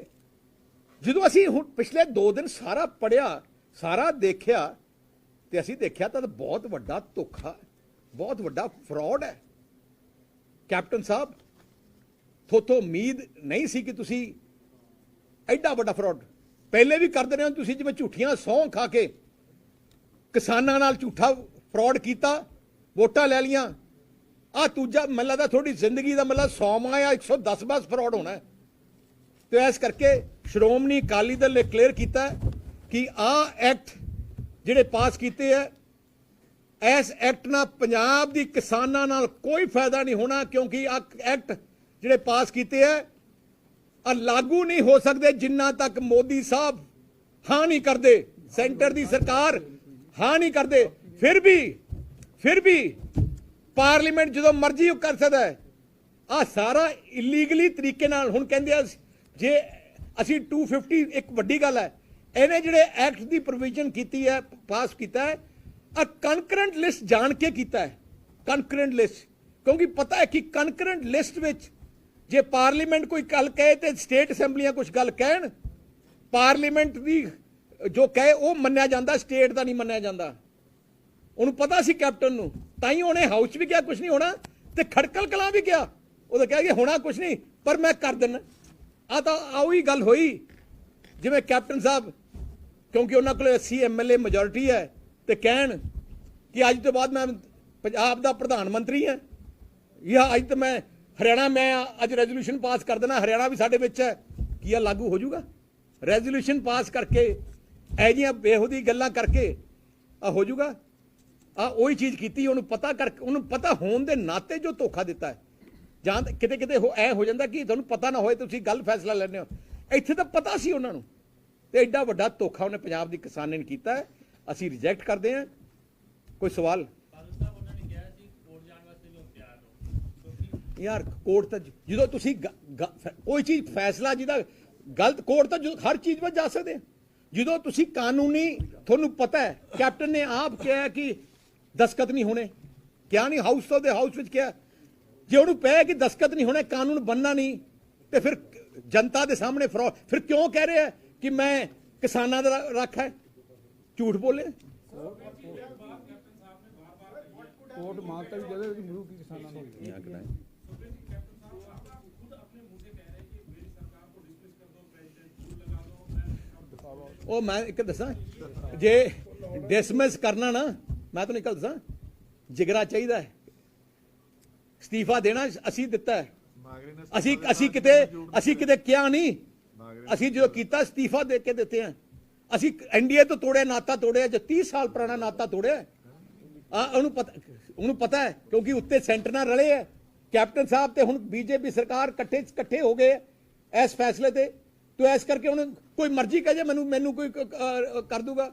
[SPEAKER 1] जो असी हुण पिछले 2 दिन सारा पढ़िया, सारा देखिया, तो असी देखिया तो बहुत वड्डा धोखा, बहुत वड्डा फ्रॉड है। कैप्टन साहब थोथों उम्मीद नहीं सी कि तुसी एडा वड्डा फ्रॉड पहले भी करते रहे हो। तुसी जिवें झूठियां सौं खा के किसानां नाल झूठा फ्रॉड किया, वोटां ले लियां। आ दूजा मैनूं लगदा थोड़ी जिंदगी का मतलब 100वां या 110 बस फ्रॉड होना है। तो इस करके श्रोमणी अकाली दल ने क्लीयर किया कि आ एक्ट जिहड़े पास किए है, इस एक्ट नाल पंजाब दी किसानां नाल कोई फायदा नहीं होना, क्योंकि आ एक्ट जिहड़े पास किए है आ लागू नहीं हो सकते जिन्ना तक मोदी साहब हाँ नहीं करते, सेंटर दी सरकार हाँ नहीं करते। फिर भी पार्लीमेंट जो मर्जी कर सकता है। आ सारा इलीगली तरीके नाल हुण कहंदे जे असी 250 एक वड्डी गल है, इन्हें जिहड़े एक्ट की प्रोविजन की है, पास किया है, कनकरेंट लिस्ट जान के किया है। कनकरेंट लिस्ट क्योंकि पता है कि concurrent list which J parliament कोई गल कहे तो स्टेट असैंबलियां कुछ गल कहन, पार्लीमेंट की जो कहे वो मन्निया जाता, स्टेट का नहीं मन्निया जाता। उन्होंने पता सी कैप्टन नूं, ताई उन्हें हाउस भी क्या कुछ नहीं होना, तो खड़कल कलां भी क्या वो तो कह गया होना कुछ नहीं, पर मैं कर देना। आ तो आओ ही गल होई जिवें कैप्टन साहब, क्योंकि उन्होंने को 80 MLA मेजोरिटी है, तो कहन कि अज तो बाद मैं पंजाब का प्रधानमंत्री हाँ, या अज तो मैं हरियाणा में अज रेजोल्यूशन पास कर देना, हरियाणा भी साडे विच है, कि यह लागू हो जाऊगा? रेजोल्यूशन पास करके ऐजियां बेहुदी गल्लां करके हो जाऊगा? वही चीज़ की उन्होंने पता करके, उन्होंने पता होने के नाते जो धोखा दिता है, जां किते किते ऐ हो जाता कि तुहानूं पता ना होए तुसीं गल फैसला लैंदे हो। इत्थे तो पता सी उन्होंने, तो एडा वड्डा धोखा उन्हें पंजाब की किसानी ने कीता है। असीं रिजैक्ट करते हैं। कोई सवाल? यार कोर्ट तो जो तुसी कोई चीज़ फैसला जिहदा गलत, कोर्ट तो हर चीज़ में जा सकते हैं। जो तुसी कानूनी, थोनू पता है कैप्टन ने आप कहा कि दस्खत नहीं होने, क्या नहीं हाउस तो हाउस में क्या जे उन्होंने पे कि दस्खत नहीं होने, कानून बनना नहीं, तो फिर जनता के सामने फ्रॉड, फिर क्यों कह रहे हैं कि मैं किसानों का रखा है? झूठ बोले।
[SPEAKER 2] कोर्ट मानता भी जगह मिलू की किसानों को।
[SPEAKER 1] ਉਹ मैं एक दसा जे डिसमिस करना ना, मैं तो एक दसा जिगरा चाहिए है। इस्तीफा देना असी दिता है, असी किते क्या नहीं, असी जो किया इस्तीफा दे के देते हैं। असी NDA तो तोड़े, नाता तोड़े, जो 30 साल पुराना नाता तोड़े। उन्होंने पता है क्योंकि उत्ते सेंटर नाल रले है कैप्टन साहब, तो हुण BJP सरकार कट्ठे हो गए इस फैसले ते। तो इस करके उन्हें कोई मर्जी कहे मैनू कोई कर दूगा,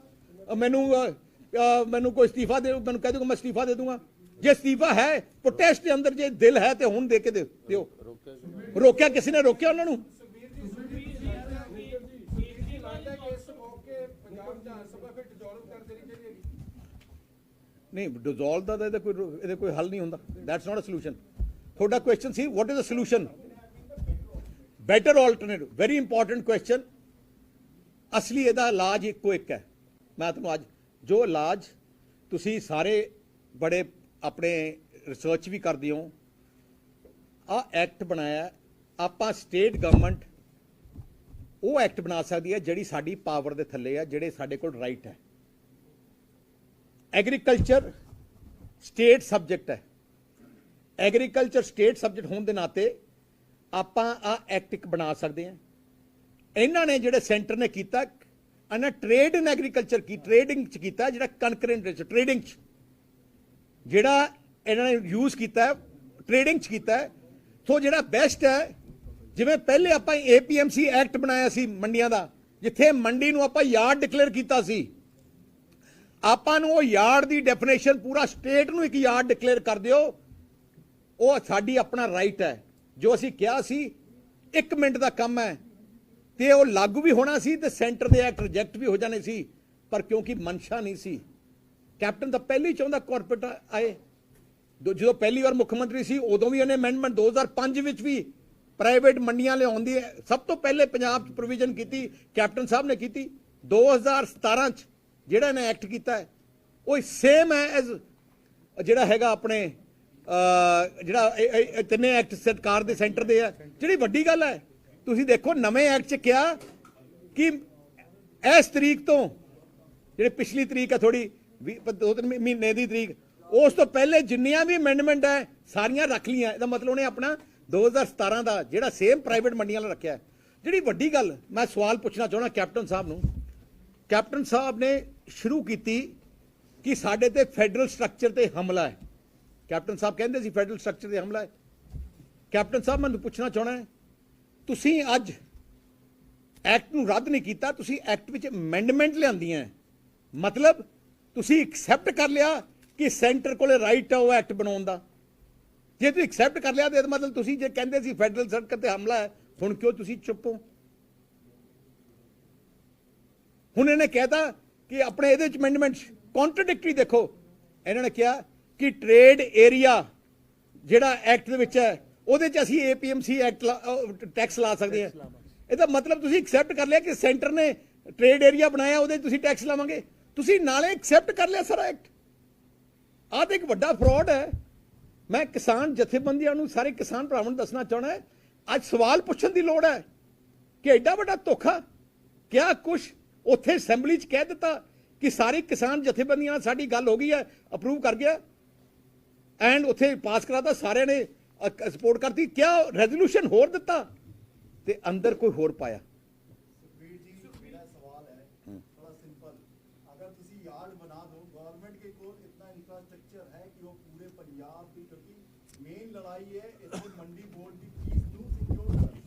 [SPEAKER 1] मैनू कोई इस्तीफा दे, मैं कह दूंगा मैं इस्तीफा दे दूंगा। जे इस्तीफा है प्रोटेस्ट के अंदर, जे दिल है तो हुण दे के दिओ। रोकया किसी ने, रोकया उन्होंने? नहीं, डिजोल्व का कोई हल नहीं होता। That's not a solution. थोड़ा question see what is the solution? Better alternative, very important question. असली ਇਹਦਾ इलाज ਇੱਕੋ ਇੱਕ ਹੈ। मैं ਤੁਹਾਨੂੰ ਅੱਜ जो इलाज ਤੁਸੀਂ ਸਾਰੇ बड़े अपने रिसर्च भी करते हो, आ एक्ट बनाया ਆਪਾਂ स्टेट गवर्नमेंट वो एक्ट बना सकती है ਜਿਹੜੀ ਸਾਡੀ पावर ਦੇ ਥੱਲੇ है, ਜਿਹੜੇ ਸਾਡੇ ਕੋਲ राइट है। एग्रीकल्चर स्टेट सब्जेक्ट है, एग्रीकल्चर स्टेट सब्जेक्ट होने के नाते ਆਪਾਂ आ एक्ट एक बना सकते हैं। इन्हों ने जो सेंटर ने किया, इन्हें ट्रेड इन एग्रीकल्चर की ट्रेडिंग किया, जो कनकरेंट ट्रेडिंग जोड़ा इन्होंने यूज किया, ट्रेडिंग किया। सो जो बेस्ट है, जिमें पहले आप APMC एक्ट बनाया सी मंडियां का, जिथे मंडी नूं आपां यार्ड डिक्लेयर किया सी, आपां नूं वो यार्ड की डेफिनेशन पूरा स्टेट नूं एक यार्ड डिक्लेयर कर दिओ, वो साडी अपना राइट है। जो असी क्या सी 1 मिनट का काम है, तो वो लागू भी होना सी, तो सेंटर के एक्ट रिजेक्ट भी हो जाने सी, पर क्योंकि मनशा नहीं सी, ਕੈਪਟਨ ਤਾਂ ਪਹਿਲੇ ਹੀ ਚਾਹੁੰਦਾ ਕਾਰਪੋਰੇਟ ਆਏ। ਜਦੋਂ ਪਹਿਲੀ ਵਾਰ ਮੁੱਖ ਮੰਤਰੀ ਸੀ ਉਦੋਂ ਵੀ ਉਹਨੇ ਅਮੈਂਡਮੈਂਟ 2005 ਵਿੱਚ ਵੀ ਪ੍ਰਾਈਵੇਟ ਮੰਡੀਆਂ ਲਿਆਉਣ ਦੀ ਸਭ ਤੋਂ ਪਹਿਲੇ ਪੰਜਾਬ 'ਚ ਪ੍ਰੋਵੀਜ਼ਨ ਕੀਤੀ, ਕੈਪਟਨ ਸਾਹਿਬ ਨੇ ਕੀਤੀ। 2017 'ਚ ਜਿਹੜਾ ਇਹਨੇ ਐਕਟ ਕੀਤਾ ਹੈ ਉਹ ਸੇਮ ਹੈ ਐਜ਼ ਜਿਹੜਾ ਹੈਗਾ ਆਪਣੇ ਜਿਹੜਾ ਤਿੰਨੇ ਐਕਟ ਸਰਕਾਰ ਦੇ ਸੈਂਟਰ ਦੇ ਆ। ਜਿਹੜੀ ਵੱਡੀ ਗੱਲ ਹੈ ਤੁਸੀਂ ਦੇਖੋ ਨਵੇਂ ਐਕਟ 'ਚ ਕਿਹਾ ਕਿ ਇਸ ਤਰੀਕ ਤੋਂ ਜਿਹੜੇ ਪਿਛਲੀ ਤਰੀਕ ਹੈ ਥੋੜੀ 2-3 ਮਹੀਨੇ ਦੀ ਤਰੀਕ, ਉਸ ਤੋਂ ਪਹਿਲੇ ਜਿੰਨੀਆਂ ਵੀ ਅਮੈਂਡਮੈਂਟ ਹੈ ਸਾਰੀਆਂ ਰੱਖ ਲਈਆਂ। ਇਹਦਾ ਮਤਲਬ ਉਹਨੇ ਆਪਣਾ 2017 ਦਾ ਜਿਹੜਾ ਸੇਮ ਪ੍ਰਾਈਵੇਟ ਮੰਡੀਆਂ ਵਾਲਾ ਰੱਖਿਆ। ਜਿਹੜੀ ਵੱਡੀ ਗੱਲ ਮੈਂ ਸਵਾਲ ਪੁੱਛਣਾ ਚਾਹੁੰਦਾ ਕੈਪਟਨ ਸਾਹਿਬ ਨੂੰ, ਕੈਪਟਨ ਸਾਹਿਬ ਨੇ ਸ਼ੁਰੂ ਕੀਤੀ ਕਿ ਸਾਡੇ ਤੇ ਫੈਡਰਲ ਸਟਰਕਚਰ ਤੇ ਹਮਲਾ ਹੈ। ਕੈਪਟਨ ਸਾਹਿਬ ਕਹਿੰਦੇ ਸੀ ਫੈਡਰਲ ਸਟਰਕਚਰ ਤੇ ਹਮਲਾ ਹੈ। ਕੈਪਟਨ ਸਾਹਿਬ ਮੈਨੂੰ ਪੁੱਛਣਾ ਚਾਹੁੰਦਾ ਤੁਸੀਂ ਅੱਜ ਐਕਟ ਨੂੰ ਰੱਦ ਨਹੀਂ ਕੀਤਾ, ਤੁਸੀਂ ਐਕਟ ਵਿੱਚ ਅਮੈਂਡਮੈਂਟ ਲਿਆਂਦੀਆਂ, ਮਤਲਬ ਤੁਸੀਂ ਐਕਸੈਪਟ ਕਰ ਲਿਆ ਕਿ ਸੈਂਟਰ ਕੋਲੇ ਰਾਈਟ ਹੈ ਉਹ ਐਕਟ ਬਣਾਉਣ ਦਾ। ਜੇ ਤੁਸੀਂ ਐਕਸੈਪਟ ਕਰ ਲਿਆ ਤਾਂ ਮਤਲਬ ਤੁਸੀਂ ਜੇ ਕਹਿੰਦੇ ਸੀ ਫੈਡਰਲ ਸਟਰਕਚਰ ਤੇ ਹਮਲਾ ਹੈ, ਹੁਣ ਕਿਉਂ ਤੁਸੀਂ ਚੁੱਪ ਹੋ? ਹੁਣ ਇਹਨੇ ਕਹਿਤਾ ਕਿ ਆਪਣੇ ਇਹਦੇ ਵਿੱਚ ਅਮੈਂਡਮੈਂਟ ਕੰਟਰਡਿਕਟਰੀ ਦੇਖੋ, ਇਹਨਾਂ ਨੇ ਕਿਹਾ ਕਿ ਟ੍ਰੇਡ ਏਰੀਆ ਜਿਹੜਾ ਐਕਟ ਦੇ ਵਿੱਚ ਹੈ ਉਹਦੇ 'ਚ ਅਸੀਂ APMC ਐਕਟ ਟੈਕਸ ਲਾ ਸਕਦੇ ਹਾਂ। ਇਹਦਾ ਮਤਲਬ ਤੁਸੀਂ ਐਕਸੈਪਟ ਕਰ ਲਿਆ ਕਿ ਸੈਂਟਰ ਨੇ ਟ੍ਰੇਡ ਏਰੀਆ ਬਣਾਇਆ ਉਹਦੇ 'ਚ ਤੁਸੀਂ ਟੈਕਸ ਲਾਵਾਂਗੇ। ਤੁਸੀਂ ਨਾਲੇ ਐਕਸੈਪਟ ਕਰ ਲਿਆ ਸਾਰਾ ਐਕਟ। ਆਹ ਤਾਂ ਇੱਕ ਵੱਡਾ ਫਰਾਡ ਹੈ। ਮੈਂ ਕਿਸਾਨ ਜਥੇਬੰਦੀਆਂ ਨੂੰ, ਸਾਰੇ ਕਿਸਾਨ ਭਰਾਵਾਂ ਨੂੰ ਦੱਸਣਾ ਚਾਹੁੰਦਾ ਅੱਜ ਸਵਾਲ ਪੁੱਛਣ ਦੀ ਲੋੜ ਹੈ ਕਿ ਐਡਾ ਵੱਡਾ ਧੋਖਾ ਕਿਆ ਕੁਛ ਉੱਥੇ ਅਸੈਂਬਲੀ 'ਚ ਕਹਿ ਦਿੱਤਾ ਕਿ ਸਾਰੀ ਕਿਸਾਨ ਜਥੇਬੰਦੀਆਂ ਨਾਲ ਸਾਡੀ ਗੱਲ ਹੋ ਗਈ ਹੈ, ਅਪਰੂਵ ਕਰ ਗਿਆ ਐਂਡ ਉੱਥੇ ਪਾਸ ਕਰਾਤਾ, ਸਾਰਿਆਂ ਨੇ ਸਪੋਰਟ ਕਰਤੀ। ਕਿਆ ਰੈਜ਼ੋਲੂਸ਼ਨ ਹੋਰ ਦਿੱਤਾ ਤੇ ਅੰਦਰ ਕੋਈ ਹੋਰ ਪਾਇਆ।
[SPEAKER 3] सुखबीर जी, मेरा सवाल है थोड़ा सिंपल। अगर तुसी यार्ड बना दो, गवर्नमेंट के को इतना इंफ्रास्ट्रक्चर है कि वो पूरे पंजाब की, क्योंकि मेन लड़ाई है इतने मंडी बोर्ड की फीस ਨੂੰ ਸਿਕਿਉਰ ਕਰਨਾ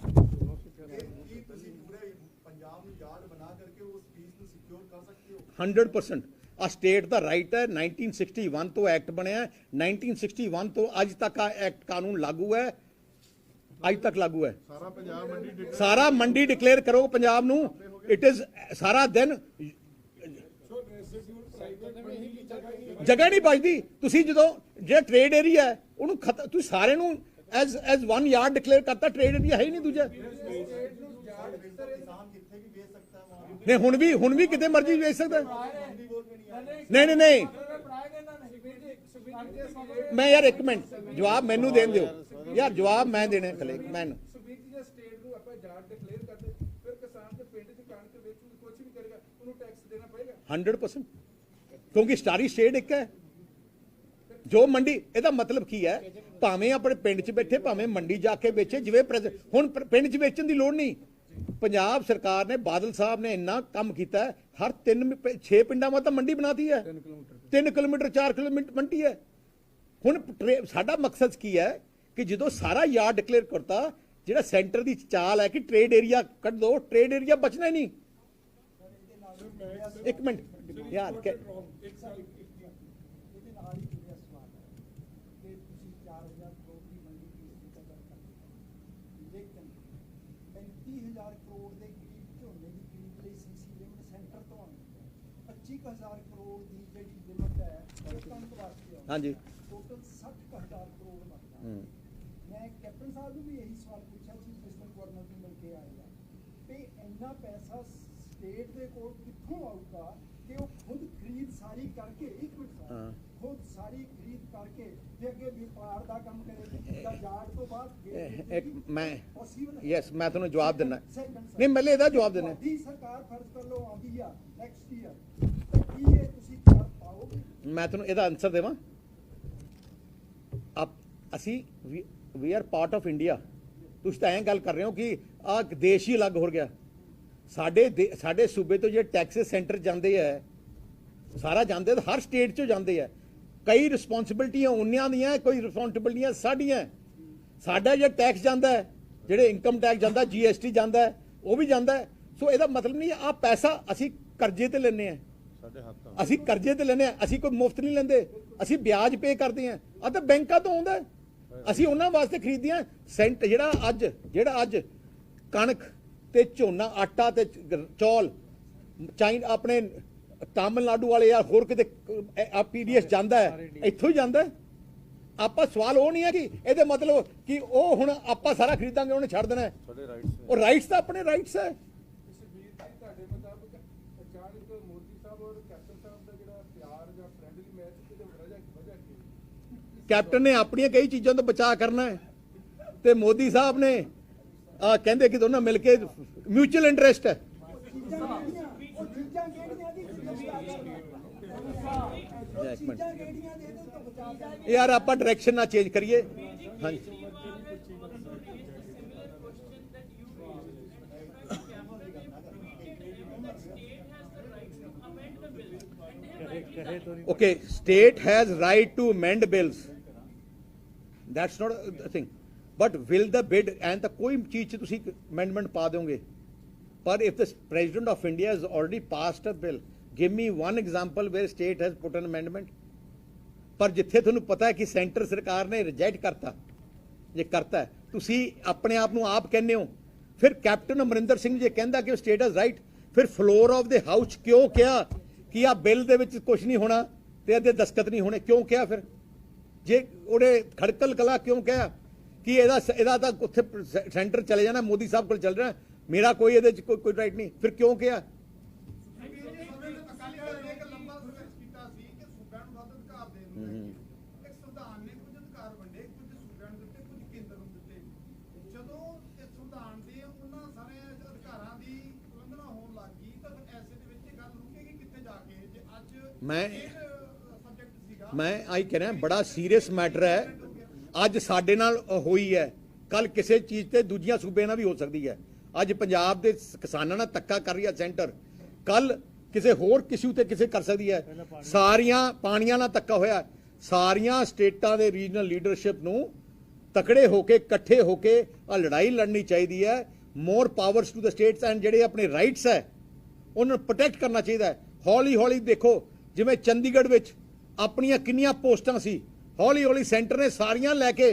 [SPEAKER 3] कि तुसी पूरे पंजाब ਨੂੰ यार्ड बना करके उस फीस ਨੂੰ ਸਿਕਿਉਰ कर सकते हो?
[SPEAKER 1] 100% ਆ ਸਟੇਟ ਦਾ ਰਾਈਟ ਹੈ। 1961 ਤੋਂ ਐਕਟ ਬਣਿਆ, 1961 ਤੋਂ ਅੱਜ ਤੱਕ ਆ ਐਕਟ ਕਾਨੂੰਨ ਲਾਗੂ ਹੈ, ਅੱਜ ਤੱਕ ਲਾਗੂ ਹੈ। ਸਾਰਾ ਮੰਡੀ ਡਿਕਲੇਅਰ ਕਰੋ ਪੰਜਾਬ ਨੂੰ। ਇਟ ਇਜ਼ ਸਾਰਾ ਦਿਨ ਜਗ੍ਹਾ ਨਹੀਂ ਬਚਦੀ। ਤੁਸੀਂ ਜਦੋਂ ਜਿਹੜਾ ਟ੍ਰੇਡ ਏਰੀਆ ਹੈ ਉਹਨੂੰ ਤੁਸੀਂ ਸਾਰੇ ਨੂੰ ਐਜ਼ ਵਨ ਯਾਰਡ ਡਿਕਲੇਅਰ ਕਰਤਾ, ਟ੍ਰੇਡ ਏਰੀਆ ਹੈ ਹੀ ਨਹੀਂ ਦੂਜਾ। ਨਹੀਂ ਹੁਣ ਵੀ ਕਿਤੇ ਮਰਜ਼ੀ ਵੇਚ ਸਕਦਾ। ਨਹੀਂ ਮੈਂ ਯਾਰ ਇੱਕ ਮਿੰਟ ਜਵਾਬ ਮੈਨੂੰ ਦੇਣ ਦਿਓ ਯਾਰ, ਜਵਾਬ ਮੈਂ ਦੇਣੇ ਖਲੇ ਮੈਨੂੰ। 100% ਕਿਉਂਕਿ ਸਟਾਰੀ ਸਟੇਟ ਇੱਕ ਹੈ ਜੋ ਮੰਡੀ। ਇਹਦਾ ਮਤਲਬ ਕੀ ਹੈ? ਭਾਵੇਂ ਆਪਣੇ ਪਿੰਡ 'ਚ ਬੈਠੇ, ਭਾਵੇਂ ਮੰਡੀ ਜਾ ਕੇ ਵੇਚੇ। ਜਿਵੇਂ ਹੁਣ ਪਿੰਡ 'ਚ ਵੇਚਣ ਦੀ ਲੋੜ ਨਹੀਂ। ਪੰਜਾਬ ਸਰਕਾਰ ਨੇ, ਬਾਦਲ ਸਾਹਿਬ ਨੇ ਇੰਨਾ ਕੰਮ ਕੀਤਾ ਹੈ, ਹਰ 6 ਪਿੰਡਾਂ ਵਿੱਚ ਤਾਂ ਮੰਡੀ ਬਣਾਤੀ ਹੈ। 3 ਕਿਲੋਮੀਟਰ 4 ਕਿਲੋਮੀਟਰ ਮੰਡੀ ਹੈ। ਹੁਣ ਸਾਡਾ ਮਕਸਦ ਕੀ ਹੈ ਕਿ ਜਦੋਂ ਸਾਰਾ ਯਾਰਡ ਡਿਕਲੇਅਰ ਕਰਤਾ, ਜਿਹੜਾ ਸੈਂਟਰ ਦੀ ਚਾਲ ਹੈ ਕਿ ਟ੍ਰੇਡ ਏਰੀਆ ਕੱਢ ਦੋ, ਟ੍ਰੇਡ ਏਰੀਆ ਬਚਣਾ ਹੀ ਨਹੀਂ। ਇੱਕ ਮਿੰਟ ਯਾਰ हाँ जी
[SPEAKER 4] टोटल 60,000 करोड़ बनता। मैं कैप्टन साहब भी यही सवाल पूछा चीफ मिनिस्टर गवर्नर ਨੂੰ ਮਿਲ ਕੇ ਆਏਗਾ ਤੇ ਇੰਨਾ ਪੈਸਾ ਸਟੇਟ ਦੇ ਕੋਲ ਕਿੱਥੋਂ ਆਊਗਾ ਕਿ ਉਹ ਖੁਦ ਖਰੀਦ ਸਾਰੀ ਕਰਕੇ, ਇੱਕ ਮਿੰਟ ਖੁਦ ਸਾਰੀ ਖਰੀਦ ਕਰਕੇ ਤੇ ਅੱਗੇ ਵਪਾਰ ਦਾ ਕੰਮ ਕਰੇ ਜਾਂ ਯਾਰਡ ਤੋਂ ਬਾਅਦ
[SPEAKER 1] ਇੱਕ ਮੈਂ ਯੈਸ ਮੈਂ ਤੁਹਾਨੂੰ ਜਵਾਬ ਦਿੰਦਾ। ਨਹੀਂ ਮੈਂ ਇਹਦਾ ਜਵਾਬ ਦਿੰਦਾ।
[SPEAKER 4] ਦੀ ਸਰਕਾਰ ਫਰਜ਼ ਕਰ ਲਓ ਆਉਂਦੀ ਆ ਨੈਕਸਟ ਈਅਰ ਤੇ ਕੀ ਇਹ ਤੁਸੀਂ ਕਰ ਪਾਓਗੇ?
[SPEAKER 1] ਮੈਂ ਤੁਹਾਨੂੰ ਇਹਦਾ ਆਨਸਰ ਦੇਵਾਂ। ਅਸੀਂ we are part of India. ਤੁਸੀਂ ਤਾਂ ਐਂ ਗੱਲ ਕਰ ਰਹੇ ਹੋ ਕਿ ਆਹ ਦੇਸ਼ ਹੀ ਅਲੱਗ ਹੋ ਗਿਆ। ਸਾਡੇ ਸੂਬੇ ਤੋਂ ਜਿਹੜੇ ਟੈਕਸਿਸ ਸੈਂਟਰ ਜਾਂਦੇ ਹੈ, ਸਾਰਾ ਜਾਂਦੇ ਤਾਂ ਹਰ ਸਟੇਟ 'ਚੋਂ ਜਾਂਦੇ ਹੈ। ਕਈ ਰਿਸਪੌਂਸਿਬਿਲਟੀਆਂ ਉਹਨਾਂ ਦੀਆਂ, ਕੋਈ ਰਿਸਪੌਂਸਿਬਿਲਟੀਆਂ ਸਾਡੀਆਂ। ਸਾਡਾ ਜਿਹੜਾ ਟੈਕਸ ਜਾਂਦਾ ਹੈ, ਜਿਹੜੇ ਇਨਕਮ ਟੈਕਸ ਜਾਂਦਾ, GST ਜਾਂਦਾ ਹੈ, ਉਹ ਵੀ ਜਾਂਦਾ ਹੈ। ਸੋ ਇਹਦਾ ਮਤਲਬ ਨਹੀਂ ਆਹ ਪੈਸਾ ਅਸੀਂ ਕਰਜ਼ੇ ਤੇ ਲੈਂਦੇ ਹਾਂ। ਅਸੀਂ ਕਰਜ਼ੇ ਤੇ ਲੈਂਦੇ ਹਾਂ, ਅਸੀਂ ਕੋਈ ਮੁਫਤ ਨਹੀਂ ਲੈਂਦੇ, ਅਸੀਂ ਵਿਆਜ ਪੇ ਕਰਦੇ ਹਾਂ। ਆ ਤਾਂ ਬੈਂਕਾਂ ਤੋਂ ਆਉਂਦਾ, ਅਸੀਂ ਉਹਨਾਂ ਵਾਸਤੇ ਖਰੀਦਦੇ ਹਾਂ। ਜਿਹੜਾ ਅੱਜ ਕਣਕ ਤੇ ਝੋਨਾ, ਆਟਾ ਤੇ ਚੌਲ ਆਪਣੇ ਤਾਮਿਲਨਾਡੂ ਵਾਲੇ ਜਾਂ ਹੋਰ ਕਿਤੇ ਪੀਡੀਐਸ ਜਾਂਦਾ ਹੈ, ਇੱਥੋਂ ਹੀ ਜਾਂਦਾ ਹੈ। ਆਪਾਂ ਸਵਾਲ ਉਹ ਨਹੀਂ ਹੈ ਕਿ ਇਹਦੇ ਮਤਲਬ ਕਿ ਉਹ ਹੁਣ ਆਪਾਂ ਸਾਰਾ ਖਰੀਦਾਂਗੇ ਉਹਨੇ ਛੱਡ ਦੇਣਾ ਹੈ। ਉਹ ਰਾਈਟਸ ਤਾਂ ਆਪਣੇ ਰਾਈਟਸ ਹੈ।
[SPEAKER 2] ਸੁਖਬੀਰ ਜੀ ਤੁਹਾਡੇ ਮੁਤਾਬਕ ਅਚਾਨਕ ਮੋਦੀ ਸਾਹਿਬ ਔਰ ਕੈਪਟਨ ਸਾਹਿਬ ਦਾ ਜਿਹੜਾ ਪਿਆਰ ਜਾਂ ਫ੍ਰੈਂਡਲੀ ਮੈਚ ਕਿਤੇ ਵਜ੍ਹਾ ਕੀ?
[SPEAKER 1] ਕੈਪਟਨ ਨੇ ਆਪਣੀਆਂ ਕਈ ਚੀਜ਼ਾਂ ਤੋਂ ਬਚਾਅ ਕਰਨਾ ਹੈ ਤੇ ਮੋਦੀ ਸਾਹਿਬ ਨੇ ਕਹਿੰਦੇ ਕਿ ਦੋਨਾਂ ਮਿਲ ਕੇ ਮਿਊਚੁਅਲ ਇੰਟਰਸਟ ਹੈ। ਯਾਰ ਆਪਾਂ ਡਾਇਰੈਕਸ਼ਨ ਨਾ ਚੇਂਜ ਕਰੀਏ। ਹਾਂਜੀ okay, state has right to amend bills, that's not a thing, but will the bid and the कोई चीज च तुसी amendment पा दोगे, but if the president of India has already passed a bill, give me one example where state has put an amendment। पर जिथे तुहानू पता है कि सेंटर सरकार ने रिजेक्ट करता, जे करता है तुसी अपने आप नू आप कहने हो, फिर कैप्टन अमरिंदर सिंह जे कहंदा कि स्टेट हैज राइट, फिर फ्लोर ऑफ द हाउस क्यों कहा कि आ बिल दे विच कुछ नहीं होना ते अदे दस्तखत नहीं होने, क्यों कहा? फिर जे उहने खड़कल कला क्यों कहा कि एदा तां उत्थे सेंटर चले जाना, मोदी साहब कोल चल जाना, मेरा कोई एदे च कोई राइट नहीं, फिर क्यों कहा? मैं आई कह रहा बड़ा सीरियस मैटर है, अज साडे नाल होई है, कल किसी चीज़ ते दूजियां सूबे नाल भी हो सकती है। अज पंजाब दे किसानां नाल धक्का कर रही है सेंटर, कल किसी होर किशू ते किसी कर सकती है। सारियां पानियां नाल धक्का होया, सारियां स्टेटां दे रीजनल लीडरशिप नूं तकड़े होके इकट्ठे होके आ लड़ाई लड़नी चाहिए है। More powers to the states and जिहड़े अपने राइट्स है उन्होंने प्रोटेक्ट करना चाहिए। हौली हौली देखो जिवें चंडीगढ़ विच अपनियां किन्नियां पोस्टां सी, हौली हौली सेंटर ने सारियां लैके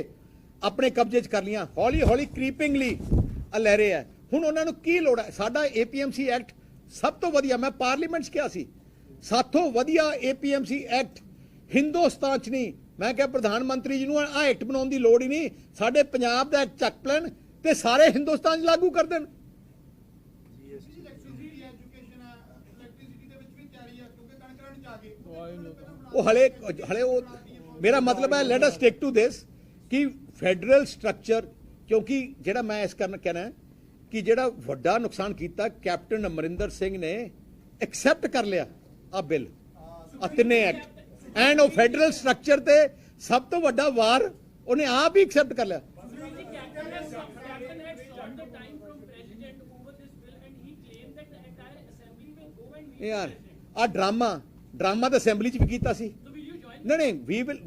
[SPEAKER 1] अपने कब्जे च कर लियां, हौली हौली क्रीपिंगली लै रहे है। हुण उन्हां नूं की लोड़ है? साडा APMC एक्ट सब तो वधिया, मैं पार्लीमेंट च कहा सी, साथों वधिया APMC एक्ट हिंदुस्तान च नहीं। मैं क्या प्रधानमंत्री जी नूं आ एक्ट बनाउण दी लोड़ ही नहीं, साडे पंजाब दा एक्ट चक लैण ते सारे हिंदुस्तान च लागू कर देण। हले मेरा मतलब है let us stick to this कि फैडरल स्ट्रक्चर, क्योंकि जेड़ा मैं इस करना कहना है कि जेड़ा वड्डा नुकसान किया कैप्टन अमरिंदर सिंह ने एक्सेप्ट कर लिया आ बिल, आ तिने एक्ट एंड वो फैडरल स्ट्रक्चर ते सब तो वड्डा वार उन्हें आप ही एक्सेप्ट कर लिया। यार आ ड्रामा तो असेंबली च भी कीता सी। नहीं वी विल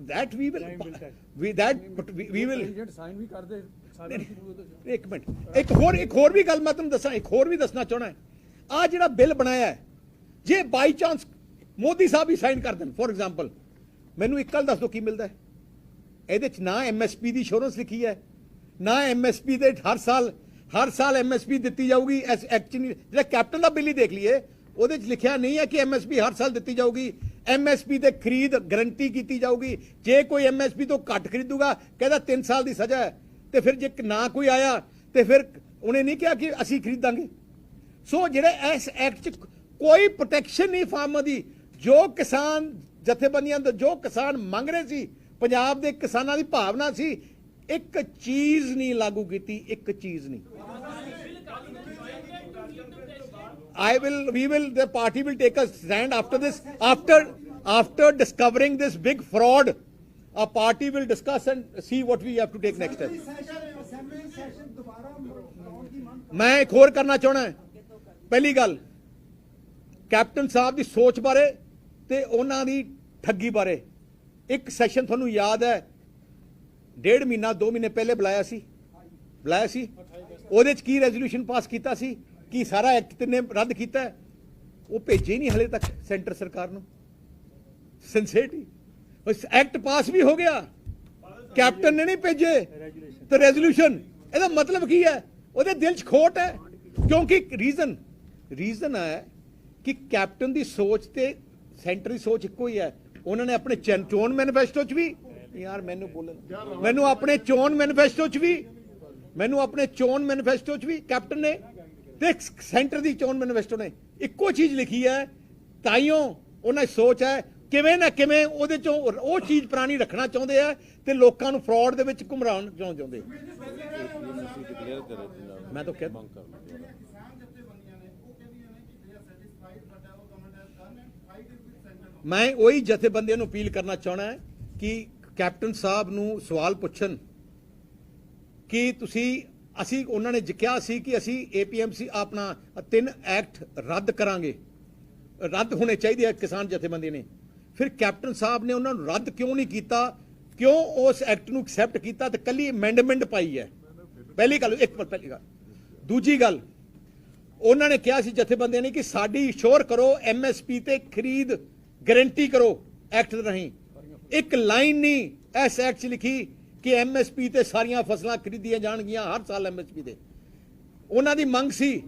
[SPEAKER 2] साइन भी कर दे।
[SPEAKER 1] एक मिनट, एक होर भी गल मैं तुम दसा, एक होर भी दसना चाहना है। आ जिहड़ा बिल बनाया है, जे बाई चांस मोदी साहब ही साइन कर देन, फॉर एग्जाम्पल, मैनू एक गल दस दो की मिलता है ਇਹਦੇ ਚ? ना MSP ਦੀ इंश्योरेंस लिखी है, ना MSP ਦੇ हर साल MSP ਦਿੱਤੀ ਜਾਊਗੀ। ਇਸ ਐਕਟ ਚ ਨਹੀਂ, ਜਿਹੜਾ ਕੈਪਟਨ ਦਾ ਬਿੱਲ ਹੀ ਦੇਖ ਲਈਏ ਉਹਦੇ ਚ ਲਿਖਿਆ ਨਹੀਂ ਹੈ ਕਿ MSP हर साल ਦਿੱਤੀ ਜਾਊਗੀ। MSP ਦੇ ਖਰੀਦ ਗਰੰਟੀ ਕੀਤੀ ਜਾਊਗੀ। ਜੇ ਕੋਈ MSP ਤੋਂ ਘੱਟ ਖਰੀਦੂਗਾ ਕਹਿੰਦਾ 3 ਸਾਲ ਦੀ ਸਜ਼ਾ ਹੈ, ਤੇ ਫਿਰ ਜੇ ਨਾ ਕੋਈ ਆਇਆ ਤੇ ਫਿਰ ਉਹਨੇ ਨਹੀਂ ਕਿਹਾ ਕਿ ਅਸੀਂ ਖਰੀਦਾਂਗੇ। ਸੋ ਜਿਹੜੇ ਇਸ ਐਕਟ ਚ ਕੋਈ ਪ੍ਰੋਟੈਕਸ਼ਨ ਨਹੀਂ ਫਾਰਮਰ ਦੀ। ਜੋ ਕਿਸਾਨ ਜਥੇਬੰਦੀਆਂ ਤੋਂ ਜੋ ਕਿਸਾਨ ਮੰਗ ਰਹੇ ਸੀ, ਪੰਜਾਬ ਦੇ ਕਿਸਾਨਾਂ ਦੀ ਭਾਵਨਾ ਸੀ, ਇੱਕ ਚੀਜ਼ ਨਹੀਂ ਲਾਗੂ ਕੀਤੀ, ਇੱਕ ਚੀਜ਼ ਨਹੀਂ। the party will take a stand after this, after discovering this big fraud, our party will discuss and see what we have to take next step. मैं एक होर करना चाहना है। पहली गल कैप्टन साहब की सोच बारे ते उन्हां दी ठगी बारे एक सैशन थानू याद है, 1.5 महीना 2 महीने पहले बुलाया सी ਉਹਦੇ ਚ ਕੀ ਰੈਜ਼ੋਲੂਸ਼ਨ ਪਾਸ ਕੀਤਾ ਸੀ कि सारा एक्ट तिने रद्द किया है, वो भेजे ही नहीं हले तक सेंटर सरकार नूं। सिंसेरिटी, एक्ट पास भी हो गया, कैप्टन ने नहीं भेजे तो रेजोल्यूशन, ਇਹਦਾ मतलब की है? ਉਹਦੇ दिल च खोट है, क्योंकि रीजन है ਕਿ ਕੈਪਟਨ ਦੀ ਸੋਚ ਤੇ ਸੈਂਟਰ ਦੀ ਸੋਚ ਇੱਕੋ ਹੀ ਹੈ। ਉਹਨਾਂ ਨੇ ਆਪਣੇ ਚੋਣ ਮੈਨੀਫੈਸਟੋ 'ਚ ਵੀ ਯਾਰ ਮੈਨੂੰ ਆਪਣੇ ਚੋਣ ਮੈਨੀਫੈਸਟੋ 'ਚ ਵੀ ਕੈਪਟਨ ਨੇ ਤੇ ਸੈਂਟਰ ਦੀ ਚੋਣ ਮੈਨੀਫੈਸਟੋ ਨੇ ਇੱਕੋ ਚੀਜ਼ ਲਿਖੀ ਹੈ। ਤਾਈਓ ਉਹਨਾਂ ਦੀ ਸੋਚ ਹੈ ਕਿਵੇਂ ਨਾ ਕਿਵੇਂ ਉਹਦੇ ਚੋਂ ਉਹ ਚੀਜ਼ ਪੁਰਾਣੀ ਰੱਖਣਾ ਚਾਹੁੰਦੇ ਆ ਤੇ ਲੋਕਾਂ ਨੂੰ ਫਰਾਡ ਦੇ ਵਿੱਚ ਘੁੰਮਰਾਉਣ ਚਾਹੁੰਦੇ। ਮੈਂ ਤਾਂ ਕਹਿ ਮੈਂ ਉਹੀ ਜਥੇਬੰਦੀਆਂ ਨੂੰ ਅਪੀਲ ਕਰਨਾ ਚਾਹਣਾ ਕਿ ਕੈਪਟਨ ਸਾਹਿਬ ਨੂੰ ਸਵਾਲ ਪੁੱਛਣ ਕਿ ਅਸੀਂ ਉਹਨਾਂ ਨੇ ਕਿਹਾ ਸੀ ਕਿ ਅਸੀਂ APMC ਆਪਣਾ 3 ਐਕਟ ਰੱਦ ਕਰਾਂਗੇ, ਰੱਦ ਹੋਣੇ ਚਾਹੀਦੇ ਆ ਕਿਸਾਨ ਜਥੇਬੰਦੀ ਨੇ। ਫਿਰ ਕੈਪਟਨ ਸਾਹਿਬ ਨੇ ਉਹਨਾਂ ਨੂੰ ਰੱਦ ਕਿਉਂ ਨਹੀਂ ਕੀਤਾ, ਕਿਉਂ ਉਸ ਐਕਟ ਨੂੰ ਐਕਸੈਪਟ ਕੀਤਾ ਤੇ ਕੱਲੀ ਅਮੈਂਡਮੈਂਟ ਪਾਈ ਹੈ। ਪਹਿਲੀ ਗੱਲ। ਦੂਜੀ ਗੱਲ, ਉਹਨਾਂ ਨੇ ਕਿਹਾ ਸੀ ਜਥੇਬੰਦੀਆਂ ਨੇ ਕਿ ਸਾਡੀ ਸ਼ੋਰ ਕਰੋ MSP ਤੇ ਖਰੀਦ ਗਾਰੰਟੀ ਕਰੋ ਐਕਟ ਦੇ ਰਾਹੀਂ। ਇੱਕ ਲਾਈਨ ਨਹੀਂ ਇਸ ਐਕਟ 'ਚ ਲਿਖੀ ਕਿ MSP ਤੇ ਸਾਰੀਆਂ ਫਸਲਾਂ ਖਰੀਦੀਆਂ ਜਾਣਗੀਆਂ ਹਰ ਸਾਲ MSP ਤੇ। ਉਹਨਾਂ ਦੀ ਮੰਗ ਸੀ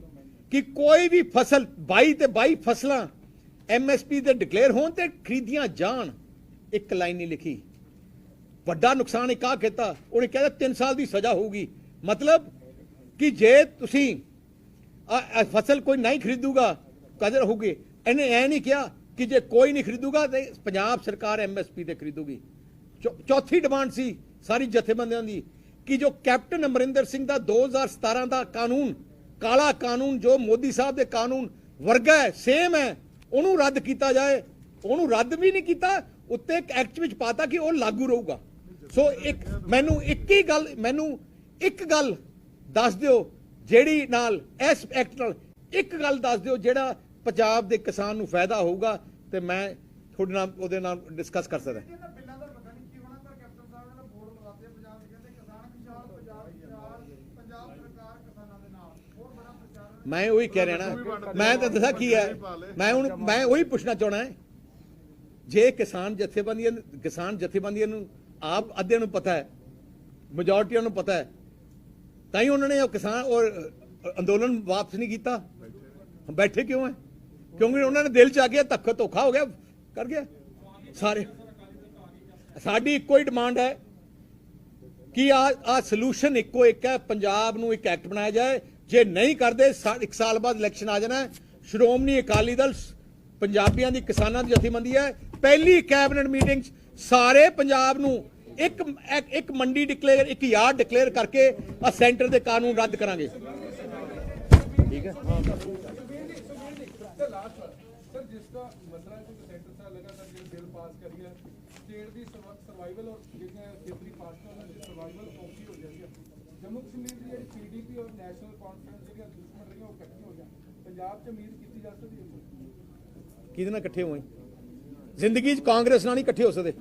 [SPEAKER 1] ਕਿ ਕੋਈ ਵੀ ਫਸਲ 22 ਤੇ 22 ਫਸਲਾਂ MSP ਤੇ ਡਿਕਲੇਅਰ ਹੋਣ ਤੇ ਖਰੀਦੀਆਂ ਜਾਣ। ਇੱਕ ਲਾਈਨ ਨਹੀਂ ਲਿਖੀ। ਵੱਡਾ ਨੁਕਸਾਨ ਇੱਕ ਆ ਕੀਤਾ, ਉਹਨੇ ਕਹਿੰਦਾ 3 ਸਾਲ ਦੀ ਸਜ਼ਾ ਹੋਊਗੀ। ਮਤਲਬ ਕਿ ਜੇ ਤੁਸੀਂ ਫਸਲ ਕੋਈ ਨਹੀਂ ਖਰੀਦੂਗਾ ਕਦਰ ਹੋਊਗੀ। ਇਹਨੇ ਐ ਨਹੀਂ ਕਿਹਾ ਕਿ ਜੇ ਕੋਈ ਨਹੀਂ ਖਰੀਦੂਗਾ ਤੇ ਪੰਜਾਬ ਸਰਕਾਰ MSP ਤੇ ਖਰੀਦੂਗੀ। ਚੌਥੀ ਡਿਮਾਂਡ ਸੀ ਸਾਰੀ ਜਥੇਬੰਦੀਆਂ ਦੀ ਕਿ ਜੋ ਕੈਪਟਨ ਅਮਰਿੰਦਰ ਸਿੰਘ ਦਾ 2017 ਦਾ ਕਾਨੂੰਨ, ਕਾਲਾ ਕਾਨੂੰਨ ਜੋ ਮੋਦੀ ਸਾਹਿਬ ਦੇ ਕਾਨੂੰਨ ਵਰਗਾ ਹੈ, ਸੇਮ ਹੈ, ਉਹਨੂੰ ਰੱਦ ਕੀਤਾ ਜਾਏ। ਉਹਨੂੰ ਰੱਦ ਵੀ ਨਹੀਂ ਕੀਤਾ, ਉੱਤੇ ਇੱਕ ਐਕਟ ਵਿੱਚ ਪਾਤਾ ਕਿ ਉਹ ਲਾਗੂ ਰਹੂਗਾ। ਸੋ ਮੈਨੂੰ ਇੱਕ ਗੱਲ ਦੱਸ ਦਿਓ ਜਿਹੜੀ ਨਾਲ ਇਸ ਐਕਟ ਨਾਲ ਇੱਕ ਗੱਲ ਦੱਸ ਦਿਓ ਜਿਹੜਾ ਪੰਜਾਬ ਦੇ ਕਿਸਾਨ ਨੂੰ ਫਾਇਦਾ ਹੋਊਗਾ ਤੇ ਮੈਂ ਤੁਹਾਡੇ ਨਾਲ ਉਹਦੇ ਨਾਲ ਡਿਸਕਸ ਕਰ ਸਕਦਾ। ਮੈਂ ਉਹੀ ਕਹਿ ਰਿਹਾ ਨਾ, ਮੈਂ ਤਾਂ ਦੱਸਾਂ ਕੀ ਹੈ, ਮੈਂ ਉਹੀ ਪੁੱਛਣਾ ਚਾਹਣਾ ਹੈ। ਜੇ ਕਿਸਾਨ ਜਥੇਬੰਦੀਆਂ ਨੂੰ ਆਪ ਅੱਧਿਆਂ ਨੂੰ ਪਤਾ ਹੈ, ਮੈਜੋਰਟੀਆਂ ਨੂੰ ਪਤਾ ਹੈ, ਤਾਂ ਹੀ ਉਹਨਾਂ ਨੇ ਉਹ ਕਿਸਾਨ ਔਰ ਅੰਦੋਲਨ ਵਾਪਸ ਨਹੀਂ ਕੀਤਾ। ਬੈਠੇ ਕਿਉਂ ਹੈ? ਕਿਉਂਕਿ ਉਹਨਾਂ ਨੇ ਦਿਲ ਚ ਆ ਗਿਆ ਧੋਖਾ ਹੋ ਗਿਆ, ਕਰ ਗਿਆ ਸਾਰੇ। ਸਾਡੀ ਇੱਕੋ ਹੀ ਡਿਮਾਂਡ ਹੈ ਕਿ ਆ ਸੋਲੂਸ਼ਨ ਇੱਕੋ ਇੱਕ ਹੈ, ਪੰਜਾਬ ਨੂੰ ਇੱਕ ਐਕਟ ਬਣਾਇਆ ਜਾਏ। ਜੇ ਨਹੀਂ ਕਰਦੇ 1 ਸਾਲ ਬਾਅਦ ਇਲੈਕਸ਼ਨ ਆ ਜਾਣਾ। ਸ਼੍ਰੋਮਣੀ ਅਕਾਲੀ ਦਲ ਪੰਜਾਬੀਆਂ ਦੀ ਕਿਸਾਨਾਂ ਦੀ ਜਥੇਬੰਦੀ ਹੈ। ਪਹਿਲੀ ਕੈਬਨਿਟ ਮੀਟਿੰਗ 'ਚ ਸਾਰੇ ਪੰਜਾਬ ਨੂੰ ਇੱਕ ਮੰਡੀ ਡਿਕਲੇਅਰ, ਇੱਕ ਯਾਰਡ ਡਿਕਲੇਅਰ ਕਰਕੇ ਆ ਸੈਂਟਰ ਦੇ ਕਾਨੂੰਨ ਰੱਦ ਕਰਾਂਗੇ। ਠੀਕ ਹੈ
[SPEAKER 2] ਸਰ, ਜਿਸ ਦਾ ਮੰਤਰਾਂ ਚ ਸੈਂਟਰ ਸਾਹਿਬ ਲਗਾਤਾਰ ਜਿਹੜੇ ਬਿੱਲ ਪਾਸ ਕਰੀ ਹੈ, ਸਟੇਟ ਦੀ ਸਰਵਾਈਵਲ ਔਰ ਜਿਹੜੀਆਂ ਖੇਤਰੀ ਪਾਰਟੀਆਂ ਉਹਨਾਂ ਦੀ ਸਰਵਾਈਵਲ ਔਖੀ ਹੋ ਜਾਂਦੀ ਹੈ। ਜੰਮੂ ਕਸ਼ਮੀਰ ਦੀ ਜਿਹੜੀ PDP ਔਰ ਨੈਸ਼ਨਲ ਕਾਨਫਰੰਸ ਜਿਹੜੀਆਂ ਦੁਸ਼ਮਣ ਰਹੀਆਂ ਉਹ ਇਕੱਠੀਆਂ ਹੋ ਜਾਣ। ਪੰਜਾਬ 'ਚ ਉਮੀਦ ਕੀਤੀ ਜਾ ਸਕਦੀ ਹੈ।
[SPEAKER 1] ਕਿਹਦੇ ਨਾਲ ਇਕੱਠੇ ਹੋਏ? ਜ਼ਿੰਦਗੀ 'ਚ ਕਾਂਗਰਸ ਨਾਲ ਨਹੀਂ ਇਕੱਠੇ ਹੋ ਸਕਦੇ।